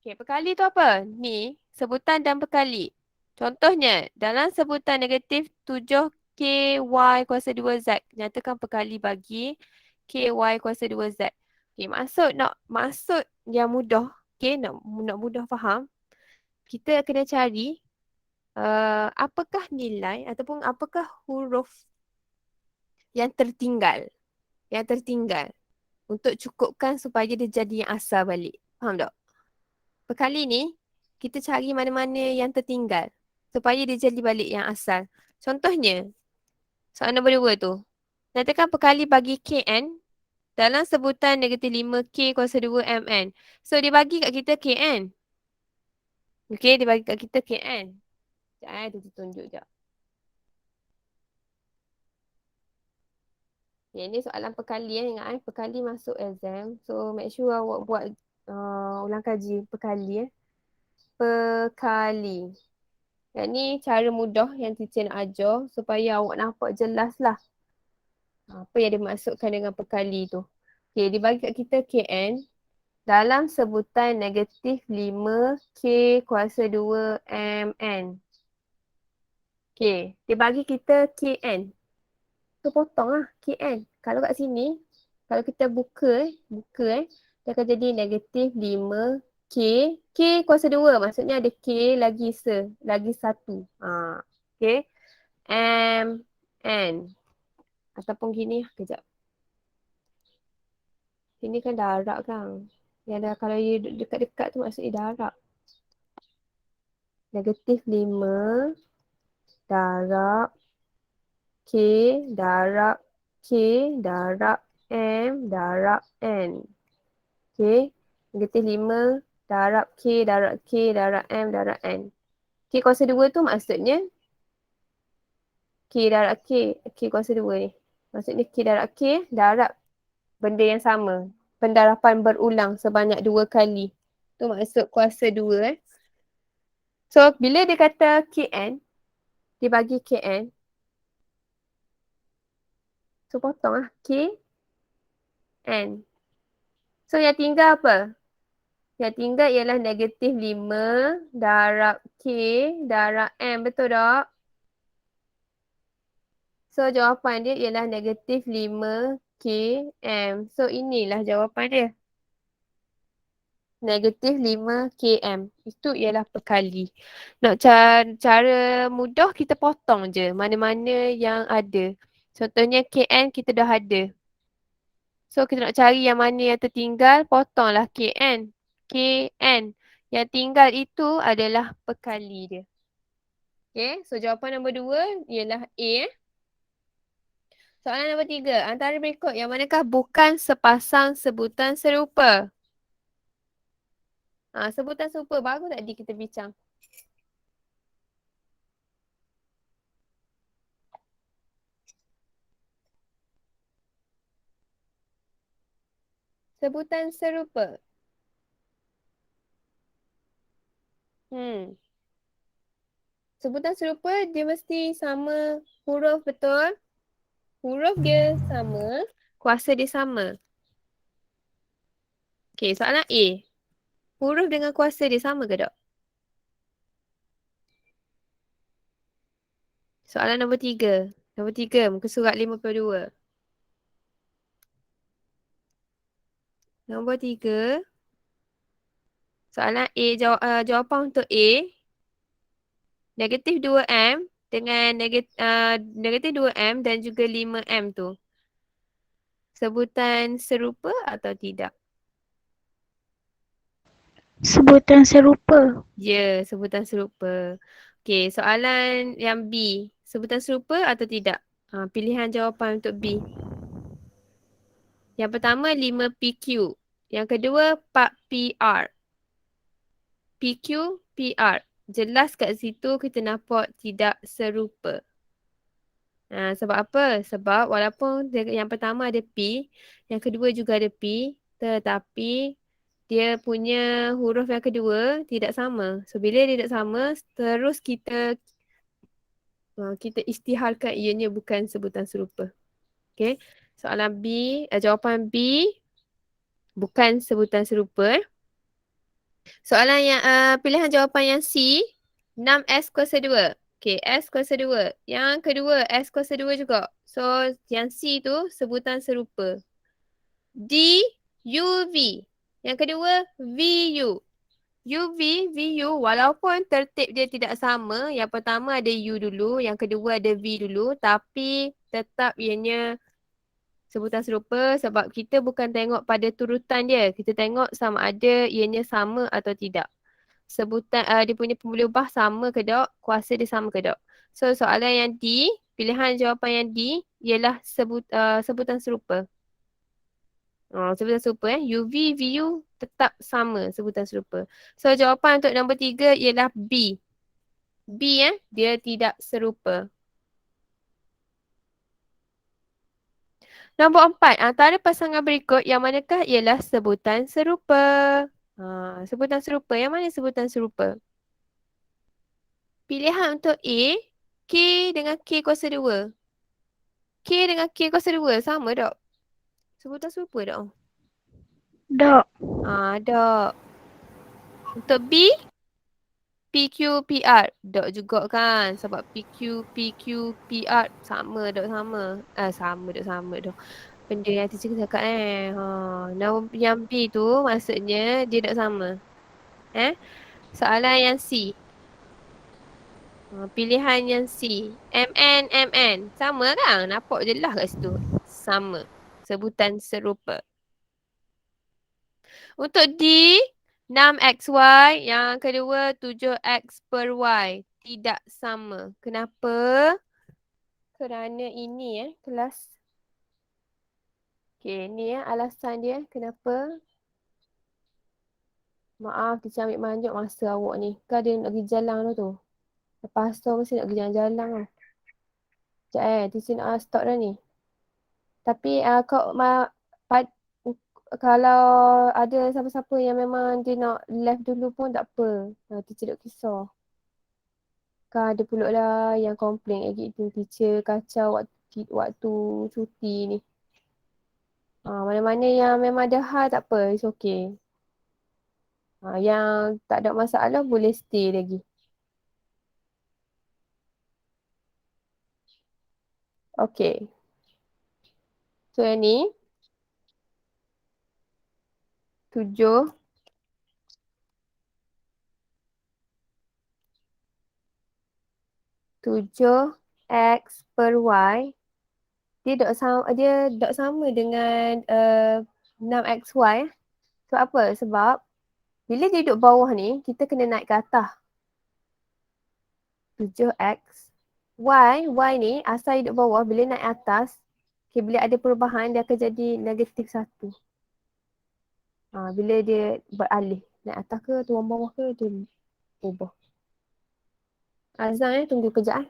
Okey, perkali tu apa? Ni, sebutan dan perkali. Contohnya, dalam sebutan negatif 7KY kuasa 2Z. Nyatakan perkali bagi KY kuasa 2Z. Okey, maksud yang mudah. Okey, nak mudah faham. Kita kena cari apakah nilai ataupun apakah huruf yang tertinggal. Yang tertinggal. Untuk cukupkan supaya dia jadi yang asal balik. Faham tak? Perkali ni, kita cari mana-mana yang tertinggal. Supaya dia jadi balik yang asal. Contohnya, soalan nombor 2 tu. Nyatakan perkali bagi Kn dalam sebutan negatif 5K kuasa 2 Mn. So, dia bagi kat kita Kn. Okay, dia bagi kat kita Kn. Sekejap dia tunjuk sekejap. Okay, ni soalan perkali ingat perkali masuk exam. So, make sure awak buat ulang kaji perkali Perkali. Yang ni cara mudah yang teacher nak ajar supaya awak nampak jelas lah apa yang dimaksudkan dengan perkali tu. Okay, dia bagi kat kita Kn dalam sebutan negatif 5K kuasa 2 Mn. Okay, dia bagi kita Kn. So, potong lah Kn. Kalau kat sini, kalau kita buka dia akan jadi negatif 5K. K kuasa 2 maksudnya ada K lagi lagi 1. Okay. Mn. Ataupun gini, kejap. Sini kan darab kan. Yang dah kalau dia dekat-dekat tu maksudnya darab. Negatif 5 darab K darab K darab M darab N. Okay. Negatif 5 darab K darab K darab M darab N. K kuasa 2 tu maksudnya K darab K. K kuasa 2 ni. Maksudnya K darab K darab benda yang sama. Pendarapan berulang sebanyak 2 kali. Tu maksud kuasa 2 So, bila dia kata Kn, dia bagi Kn. So, potong lah. Kn. So, yang tinggal apa? Yang tinggal ialah negatif 5 darab K darab M. Betul tak? So, jawapan dia ialah negatif 5 km. So, inilah jawapan dia. Negatif 5 km. Itu ialah perkali. Nak cara mudah kita potong je mana-mana yang ada. Contohnya kn kita dah ada. So kita nak cari yang mana yang tertinggal, potonglah kn. Kn. Yang tinggal itu adalah perkali dia. Okay, so jawapan nombor 2 ialah A. Soalan nombor 3. Antara berikut yang manakah bukan sepasang sebutan serupa? Sebutan serupa baru tadi kita bincang. Sebutan serupa. Sebutan serupa dia mesti sama huruf, betul? Huruf dia sama, kuasa dia sama. Okay, soalan A. Huruf dengan kuasa dia sama ke tak? Soalan nombor 3. Nombor 3, muka surat 52. Nombor 3. Soalan A, jawapan untuk A. Negatif 2M dengan negatif 2M dan juga 5M tu. Sebutan serupa atau tidak? Sebutan serupa. Ya, sebutan serupa. Okey, soalan yang B. Sebutan serupa atau tidak? Pilihan jawapan untuk B. Yang pertama 5PQ. Yang kedua 4PR. PQ, PR. Jelas kat situ kita nampak tidak serupa. Sebab apa? Sebab walaupun yang pertama ada P, yang kedua juga ada P, tetapi dia punya huruf yang kedua tidak sama. So bila dia tidak sama, terus kita isytiharkan ianya bukan sebutan serupa. Okay. Soalan B, jawapan B bukan sebutan serupa. Soalan yang pilihan jawapan yang C, 6S kuasa 2. Okay, S kuasa 2. Yang kedua, S kuasa 2 juga. So, yang C tu sebutan serupa. D, UV. Yang kedua, VU. UV, VU walaupun tertib dia tidak sama. Yang pertama ada U dulu, yang kedua ada V dulu. Tapi tetap ianya sebutan serupa sebab kita bukan tengok pada turutan dia. Kita tengok sama ada ianya sama atau tidak. Sebutan dia punya pemboleh ubah sama ke tak, kuasa dia sama ke tak. So soalan yang D, pilihan jawapan yang D ialah sebutan serupa. Sebutan serupa UV, VU tetap sama sebutan serupa. So jawapan untuk nombor 3 ialah B. B dia tidak serupa. Nombor 4, antara pasangan berikut yang manakah ialah sebutan serupa? Sebutan serupa, yang mana sebutan serupa? Pilihan untuk A, K dengan K kuasa 2. K dengan K kuasa 2 sama tak? Sebutan serupa tak? Dok. Tak. Untuk B, PQ, PR. Tak juga kan? Sebab PQ, PQ, PR sama tak sama? Sama tak sama tak. Benda yang teacher cakap yang B tu maksudnya dia tak sama. Soalan yang C. Pilihan yang C. MN, MN. Sama kan? Nampak jelas kat situ. Sama. Sebutan serupa. Untuk D, 6XY. Yang kedua, 7X per Y. Tidak sama. Kenapa? Kerana ini kelas. Okay, ni alasan dia. Kenapa? Maaf, teacher ambil banyak masa awak ni. Kan dia nak pergi jalan tu. Lepas tu mesti nak pergi jalan-jalan tau. Sekejap teacher nak stop dah ni. Tapi kalau ada siapa-siapa yang memang dia nak left dulu pun tak apa. Teacher tak kisah. Kan ada pula lah yang komplain lagi tu teacher kacau waktu cuti ni. Mana-mana yang memang ada hal tak apa, it's okay. Yang tak ada masalah boleh stay lagi. Okay. So yang ni 7 7X per Y dia tak sama dengan 6XY. Sebab apa? Sebab bila dia duduk bawah ni, kita kena naik ke atas. 7X. Y ni asal duduk bawah, bila naik atas, okay, bila ada perubahan, dia akan jadi negatif 1. Bila dia beralih, naik atas ke, turun bawah ke, dia ubah. Azam tunggu kejap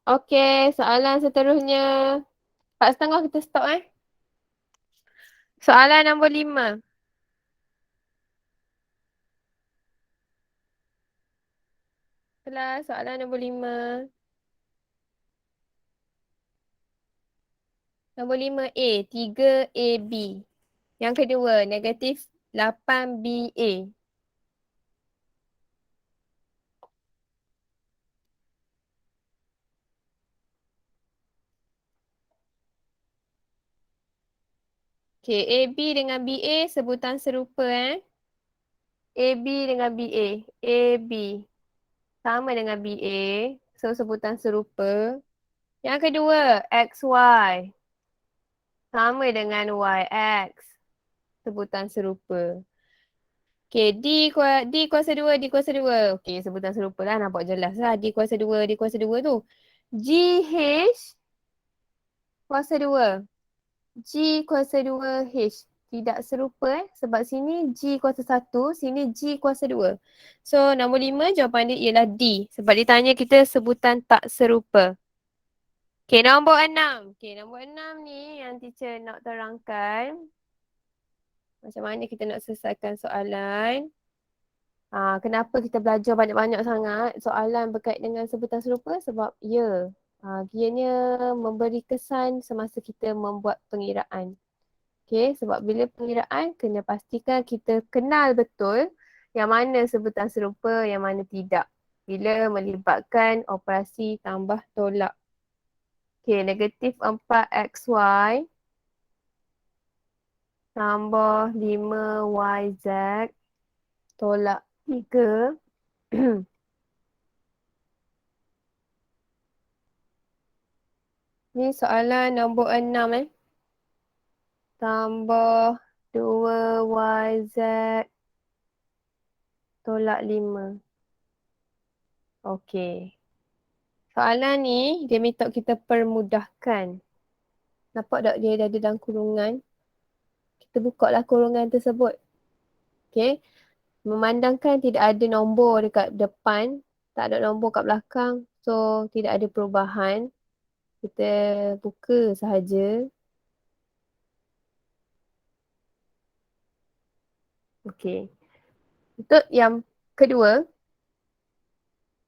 Okey, soalan seterusnya. 4.5 kita stop Soalan nombor 5. Kelas soalan nombor 5. Nombor 5A, 3AB. Yang kedua, negatif 8BA. Okay, AB dengan BA sebutan serupa AB dengan BA. AB sama dengan BA. So, sebutan serupa. Yang kedua, XY sama dengan YX. Sebutan serupa. Okay, D kuasa 2, D kuasa 2. Okay, sebutan serupa lah. Nampak jelas lah. D kuasa 2, D kuasa 2 tu. GH kuasa 2. G kuasa 2 H. Tidak serupa sebab sini G kuasa 1, sini G kuasa 2. So, nombor 5 jawapan dia ialah D. Sebab dia tanya kita sebutan tak serupa. Okay, nombor 6. Okay, nombor 6 ni yang teacher nak terangkan. Macam mana kita nak selesaikan soalan. Kenapa kita belajar banyak-banyak sangat soalan berkait dengan sebutan serupa? Sebab ianya memberi kesan semasa kita membuat pengiraan. Okay, sebab bila pengiraan kena pastikan kita kenal betul yang mana sebutan serupa, yang mana tidak. Bila melibatkan operasi tambah tolak. Okay, negatif 4XY tambah 5YZ tolak 3. Ni soalan nombor 6 Tambah 2YZ tolak 5. Okey. Soalan ni dia minta kita permudahkan. Nampak tak dia ada dalam kurungan? Kita buka lah kurungan tersebut. Okey. Memandangkan tidak ada nombor dekat depan, tak ada nombor kat belakang. So, tidak ada perubahan. Kita buka sahaja. Okey. Untuk yang kedua.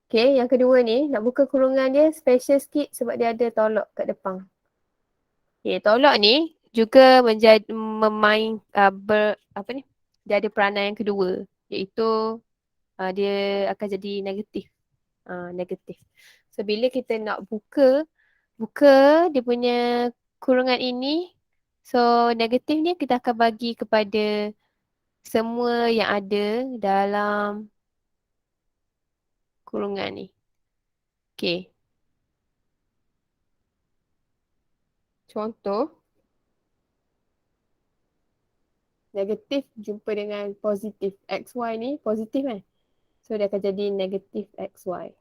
Okey, yang kedua ni nak buka kurungan dia special sikit sebab dia ada tolak kat depan. Okey, tolak ni juga menjadi dia ada peranan yang kedua iaitu dia akan jadi negatif. Negatif. So bila kita nak buka dia punya kurungan ini, so negatif ni kita akan bagi kepada semua yang ada dalam kurungan ni. Okey. Contoh, negatif jumpa dengan positif. XY ni positif kan? So dia akan jadi negatif XY.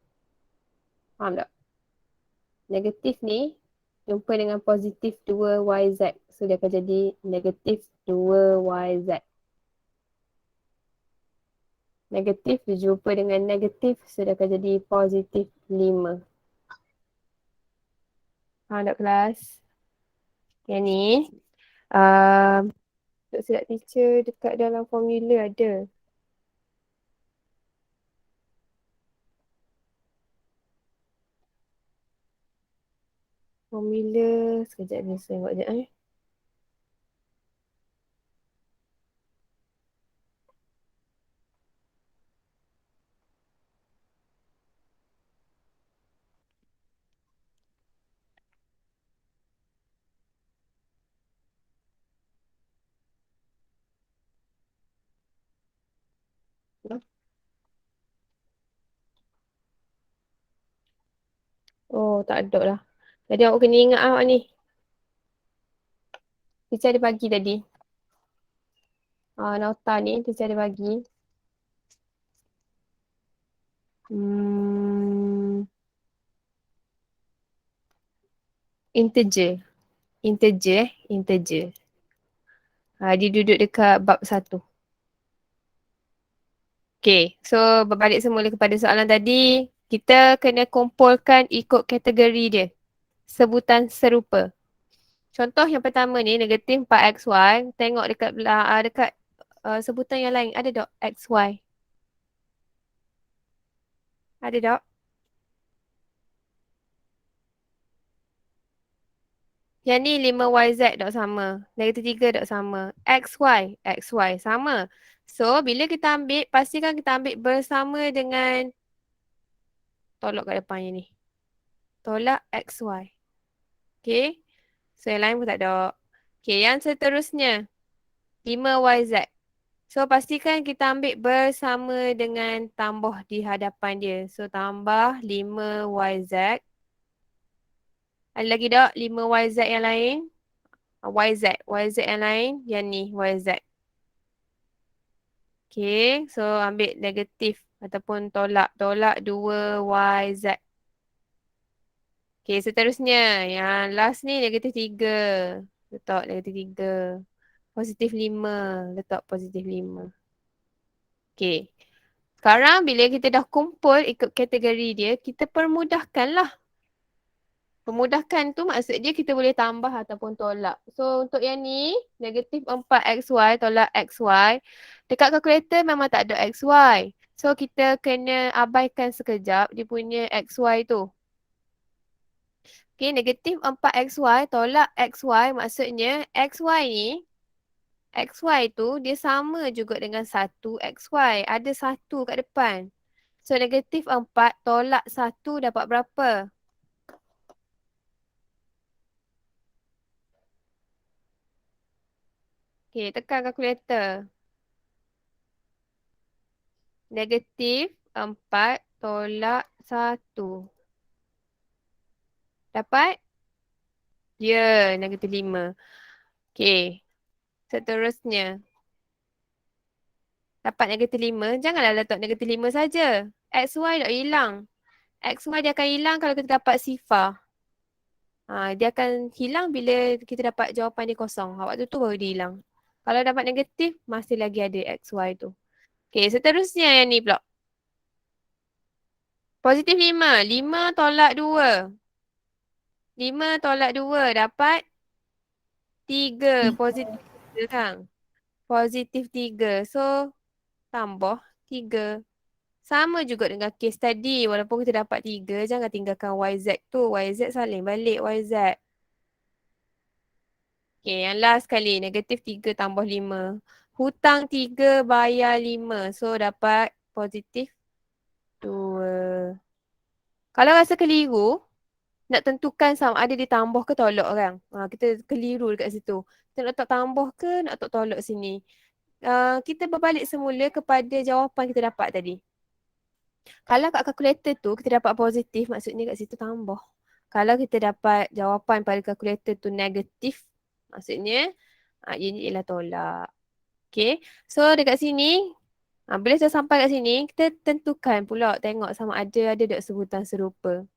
Faham tak? Negatif ni jumpa dengan positif 2YZ. So dia akan jadi negatif 2YZ. Negatif dijumpa dengan negatif. So dia akan jadi positif 5. Faham tak kelas? Yang ni. Tak silap teacher dekat dalam formula ada. Formula. Sekejap ni saya buat sekejap Oh, tak ada lah. Jadi awak kena ingat awak ni. Teacher ada bagi tadi. Nota ni teacher ada bagi. Integer. Integer. Dia duduk dekat bab 1. Okay, so berbalik semula kepada soalan tadi. Kita kena kumpulkan ikut kategori dia. Sebutan serupa. Contoh yang pertama ni, negatif 4xy. Tengok dekat sebutan yang lain. Ada tak xy? Ada tak? Yang ni 5yz tak sama. Negatif 3 tak sama. xy sama. So, bila kita ambil, pastikan kita ambil bersama dengan tolak kat depannya ni. Tolak xy. Okay. So, yang lain pun tak ada. Okay, yang seterusnya. 5yz. So, pastikan kita ambil bersama dengan tambah di hadapan dia. So, tambah 5yz. Ada lagi tak 5yz yang lain? YZ yang lain. Yang ni, YZ. Okay, so ambil negatif ataupun tolak. Tolak 2yz. Okay, seterusnya. Yang last ni negatif 3. Letak negatif 3. Positif 5. Letak positif 5. Okay. Sekarang bila kita dah kumpul ikut kategori dia, kita permudahkanlah. Pemudahkan tu maksud dia kita boleh tambah ataupun tolak. So untuk yang ni, negatif 4xy tolak xy. Dekat kalkulator memang tak ada xy. So kita kena abaikan sekejap dia punya xy tu. Okay, negatif 4xy tolak xy maksudnya xy ni, xy tu dia sama juga dengan 1xy. Ada 1 kat depan. So negatif 4 tolak 1 dapat berapa? Okay, tekan kalkulator. Negatif 4 tolak 1. Dapat? Ya, negatif 5. Okay, seterusnya. Dapat negatif 5. Janganlah letak negatif 5 saja. XY tak hilang. XY dia akan hilang kalau kita dapat sifar. Dia akan hilang bila kita dapat jawapan dia kosong. Waktu tu baru dia hilang. Kalau dapat negatif, masih lagi ada XY tu. Okay, seterusnya yang ni pula. Positif 5. 5 tolak 2. 5 tolak 2 dapat 3. Positif 3 kan? Positif 3. So, tambah 3. Sama juga dengan kes tadi. Walaupun kita dapat 3, jangan tinggalkan YZ tu. YZ salin balik YZ. Okay, yang last kali. Negatif 3 tambah 5. Hutang 3 bayar 5. So, dapat positif 2. Kalau rasa keliru, nak tentukan sama ada ditambah ke tolak orang. Kita keliru dekat situ. Kita nak letak tambah ke nak letak tolak sini. Kita berbalik semula kepada jawapan kita dapat tadi. Kalau kat kalkulator tu kita dapat positif, maksudnya kat situ tambah. Kalau kita dapat jawapan pada kalkulator tu negatif, maksudnya ini ialah tolak. Okay. So dekat sini, bila dah sampai kat sini, kita tentukan pula tengok sama ada tak sebutan serupa.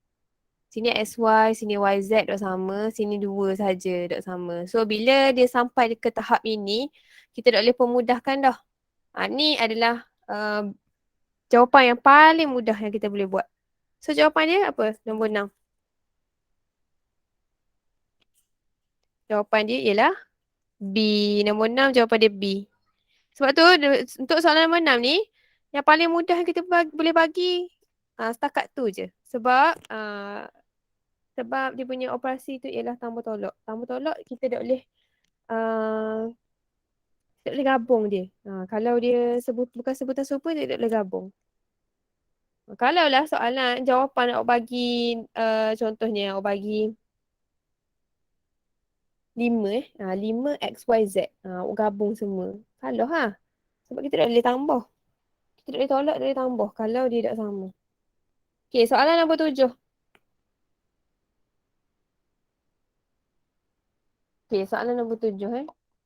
Sini XY, sini YZ tak sama, sini 2 saja tak sama. So bila dia sampai ke tahap ini, kita tak boleh pemudahkan dah. Ni adalah jawapan yang paling mudah yang kita boleh buat. So jawapan dia apa? Nombor 6. Jawapan dia ialah B. Nombor 6 jawapan dia B. Sebab tu untuk soalan nombor 6 ni, yang paling mudah yang kita boleh bagi setakat tu je. Sebab dia punya operasi tu ialah tambah tolak. Tambah tolak kita tak boleh tak boleh gabung dia. Kalau dia bukan sebutan serupa, dia tak boleh gabung. Kalau lah soalan jawapan awak bagi contohnya awak bagi 5 5XYZ. Awak gabung semua. Kalau sebab kita tak boleh tambah. Kita tak boleh tolak, tak boleh tambah kalau dia tak sama. Okay, soalan nombor 7. Okay, soalan nombor 7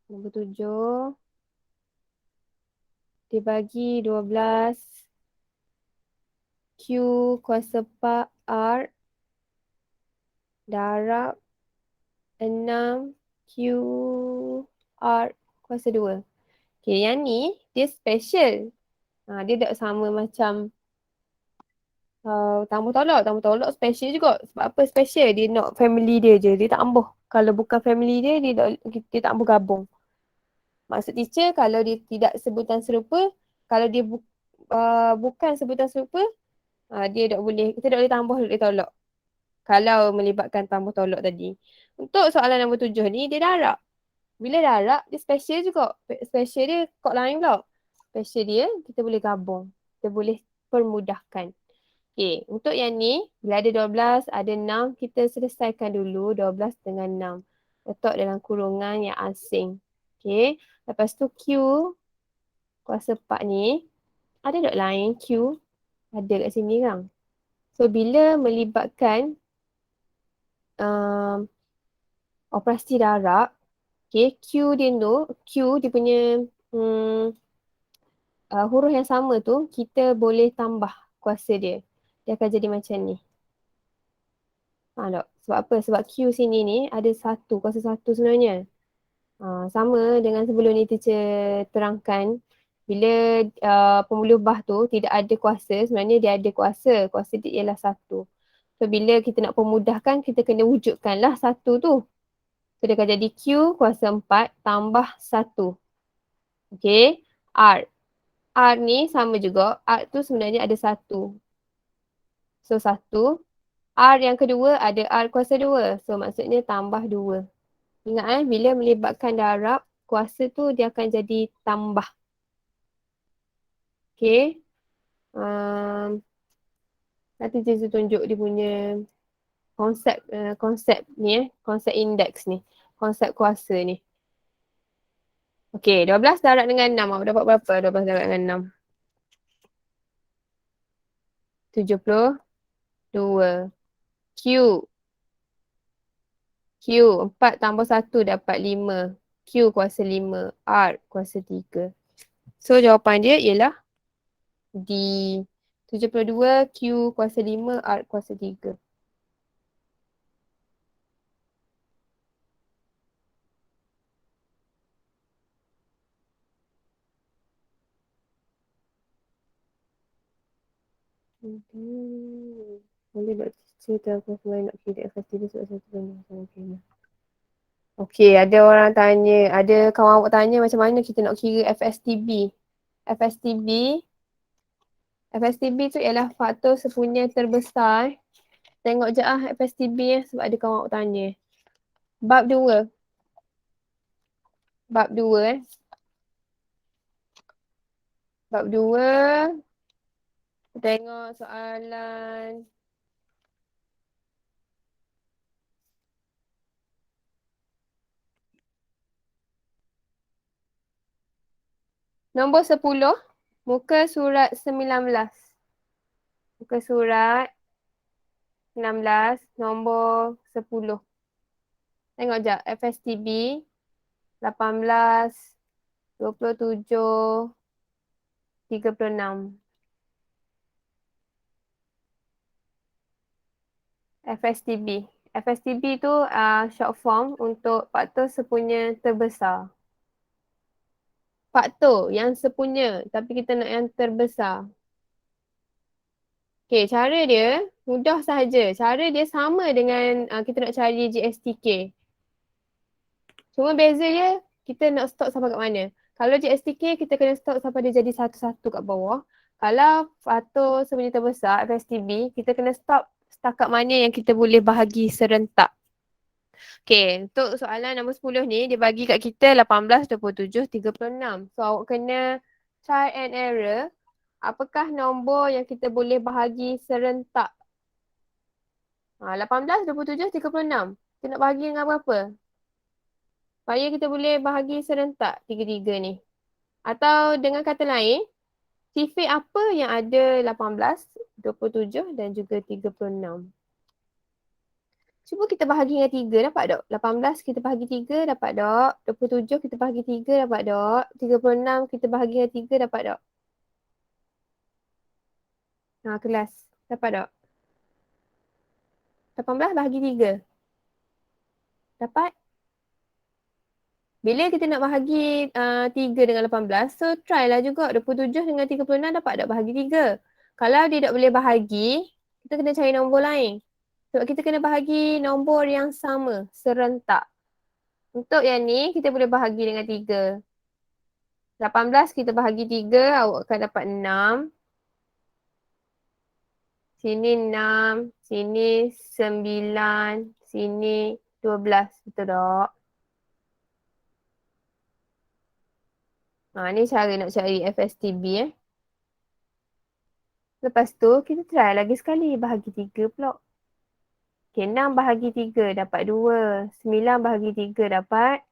Nombor 7. Dia bagi 12 Q kuasa 4 R darab 6 Q R kuasa 2. Okay, yang ni dia special. Dia tak sama macam Tambah tolok special juga. Sebab apa special? Dia nak family dia je. Dia tak ambuh. Kalau bukan family dia, dia tak ambuh gabung. Maksud teacher, kalau dia tidak sebutan serupa, kalau dia bukan sebutan serupa, dia tak boleh, kita tak boleh tambah dia tolok. Kalau melibatkan tambah tolok tadi. Untuk soalan nombor 7 ni, dia darab. Bila darab, dia special juga. Special dia kod lain pula. Special dia, kita boleh gabung. Kita boleh permudahkan. Okay, untuk yang ni, bila ada 12, ada 6, kita selesaikan dulu 12 dengan 6. Letak dalam kurungan yang asing. Okay, lepas tu Q, kuasa 4 ni, ada dot lain Q? Ada kat sini kan? So, bila melibatkan operasi darab, okay, Q dia punya huruf yang sama tu, kita boleh tambah kuasa dia. Dia akan jadi macam ni. Tak? Sebab apa? Sebab Q sini ni ada kuasa 1 sebenarnya. Sama dengan sebelum ni teacher terangkan, bila pemulubah tu tidak ada kuasa, sebenarnya dia ada kuasa. Kuasa dia ialah 1. So, bila kita nak pemudahkan, kita kena wujudkanlah 1 tu. So, dia akan jadi Q kuasa 4 tambah 1. Okay. R. R ni sama juga. R tu sebenarnya ada 1. So, 1. R yang kedua ada R kuasa 2. So, maksudnya tambah 2. Ingat bila melibatkan darab, kuasa tu dia akan jadi tambah. Okay. Nanti saya tunjuk dia punya konsep ni konsep indeks ni. Konsep kuasa ni. Okay, 12 darab dengan 6. Awak dapat berapa 12 darab dengan 6? 72. Q. Q. 4 tambah 1 dapat 5. Q kuasa 5. R kuasa 3. So, jawapan dia ialah D. 72 Q kuasa 5 R kuasa 3. Boleh buat cerita aku semua nak kira FSTB sebab satu benda sama kena. Okey, ada orang tanya, ada kawan awak tanya macam mana kita nak kira FSTB. FSTB tu ialah faktor sepunya terbesar. Tengok je FSTB sebab ada kawan awak tanya. Bab 2. Bab 2 Bab 2. Tengok soalan. Nombor 10, muka surat 19. Muka surat 19, nombor 10. Tengok jap, FSTB 18, 27, 36. FSTB. FSTB tu short form untuk faktor sepunya terbesar. Faktor yang sepunya tapi kita nak yang terbesar. Okay, cara dia mudah sahaja. Cara dia sama dengan kita nak cari GSTK. Cuma beza dia, kita nak stop sampai kat mana. Kalau GSTK, kita kena stop sampai dia jadi satu-satu kat bawah. Kalau faktor sebenarnya terbesar, FSTB, kita kena stop setakat mana yang kita boleh bahagi serentak. Okay, untuk soalan nombor 10 ni, dia bagi kat kita 18, 27, 36. So, awak kena try and error. Apakah nombor yang kita boleh bahagi serentak? 18, 27, 36. Kita nak bahagi dengan berapa? Supaya kita boleh bahagi serentak 3-3 ni. Atau dengan kata lain, sifik apa yang ada 18, 27 dan juga 36. Cuba kita bahagi dengan 3, dapat tak? 18 kita bahagi 3, dapat tak? 27 kita bahagi 3, dapat tak? 36 kita bahagi dengan 3, dapat tak? Kelas. Dapat tak? 18 bahagi 3. Dapat? Bila kita nak bahagi 3 dengan 18, so try lah juga 27 dengan 36 dapat tak bahagi 3. Kalau dia tak boleh bahagi, kita kena cari nombor lain. Sebab kita kena bahagi nombor yang sama, serentak. Untuk yang ni, kita boleh bahagi dengan 3. 18 kita bahagi 3, awak akan dapat 6. Sini 6, sini 9, sini 12. Betul tak? Ni cara nak cari FSTB Lepas tu, kita try lagi sekali. Bahagi 3 pula. Okay, 6 bahagi 3 dapat 2. 9 bahagi 3 dapat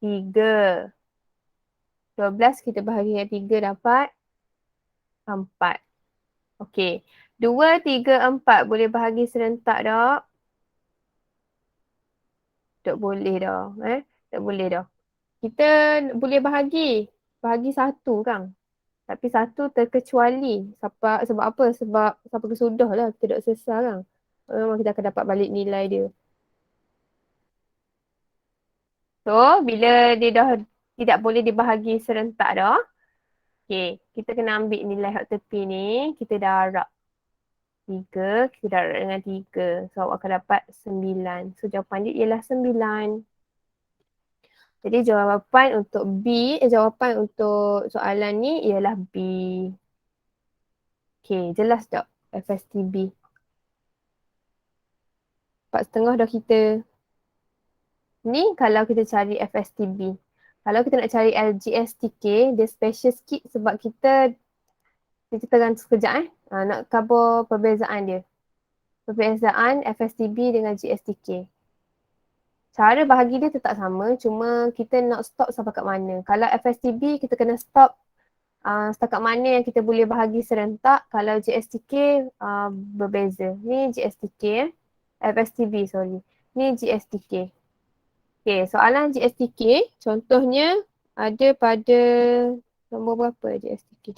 3. 12 kita bahagi dengan 3 dapat 4. Okay. 2, 3, 4 boleh bahagi serentak tak? Tak boleh dah. Tak boleh dah. Kita boleh bahagi. Bahagi 1 kan. Tapi 1 terkecuali. Sebab apa? Sebab sampai kesudah lah. Kita tak selesai kan. Memang kita akan dapat balik nilai dia. So, bila dia dah tidak boleh dibahagi serentak dah. Okay, kita kena ambil nilai hak tepi ni. Kita darab 3, kita darab dengan 3. So, awak akan dapat 9. So, jawapan dia ialah 9. Jadi, jawapan untuk jawapan untuk soalan ni ialah B. Okay, jelas tak FSTB? 4.5 dah kita. Ni kalau kita cari FSTB. Kalau kita nak cari LGSTK, dia special sikit sebab kita terang sekejap nak cover perbezaan dia. Perbezaan FSTB dengan GSTK. Cara bahagi dia tetap sama, cuma kita nak stop sampai kat mana. Kalau FSTB, kita kena stop setakat mana yang kita boleh bahagi serentak. Kalau GSTK, berbeza. Ni GSTK, FSTB sorry. Ni GSTK. Okay, soalan GSTK, contohnya ada pada nombor berapa GSTK?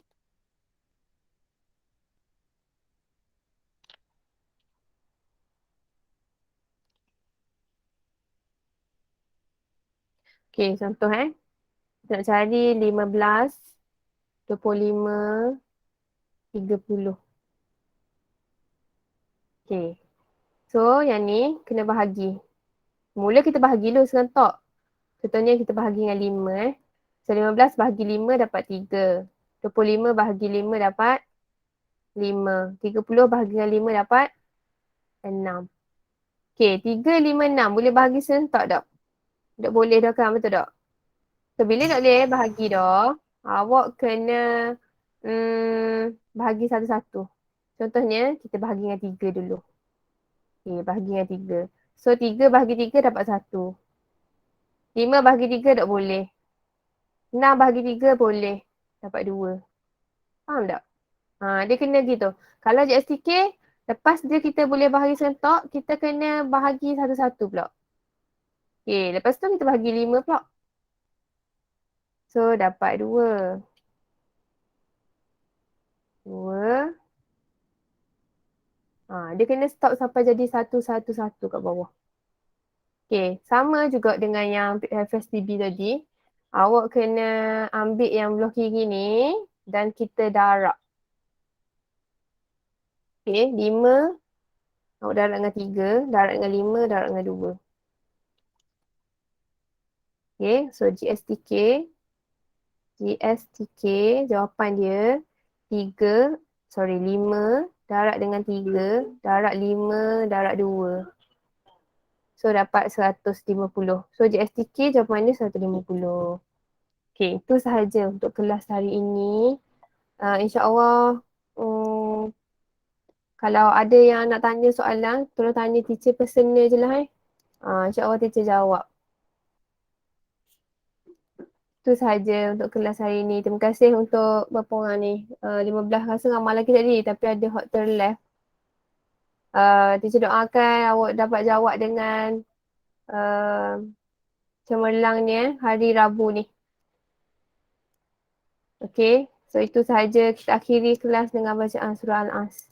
Okay, contoh kita nak cari 15, 25, 30. Okay. So, yang ni kena bahagi. Mula kita bahagi dulu serentak. Contohnya kita bahagi dengan 5 So, 15 bahagi 5 dapat 3. 25 bahagi 5 dapat 5. 30 bahagi dengan 5 dapat 6. Okay, 3, 5, 6. Boleh bahagi serentak tak? Tak boleh dah kan, betul tak? So, bila tak boleh bahagi dah, awak kena bahagi satu-satu. Contohnya, kita bahagi dengan 3 dulu. Okay, bahagi dengan 3. So, 3 bahagi 3 dapat 1. 5 bahagi 3 tak boleh. 6 bahagi 3 boleh. Dapat 2. Faham tak? Dia kena gitu. Kalau JSTK, lepas dia kita boleh bahagi serentak, kita kena bahagi satu-satu pula. Okay, lepas tu kita bahagi 5 pula. So, dapat 2. 2. Dia kena stop sampai jadi 1-1-1 kat bawah. Okay, sama juga dengan yang FSTB tadi. Awak kena ambil yang belah kiri ni dan kita darab. Okay, 5. Awak darab dengan 3, darab dengan 5, darab dengan 2. Okay, so GSTK, jawapan dia 5, darab dengan 3, darab 5, darab 2. So, dapat 150. So, GSTK jawapan dia 150. Okay, itu sahaja untuk kelas hari ini. InsyaAllah, kalau ada yang nak tanya soalan, tolong tanya teacher personal je lah. InsyaAllah teacher jawab. Itu sahaja untuk kelas hari ini. Terima kasih untuk berapa orang ni. 15 rasa ramai lagi tadi tapi ada hot terleft. Teacher doakan awak dapat jawab dengan cemerlang ni hari Rabu ni. Okay, so itu sahaja kita akhiri kelas dengan bacaan surah Al-As.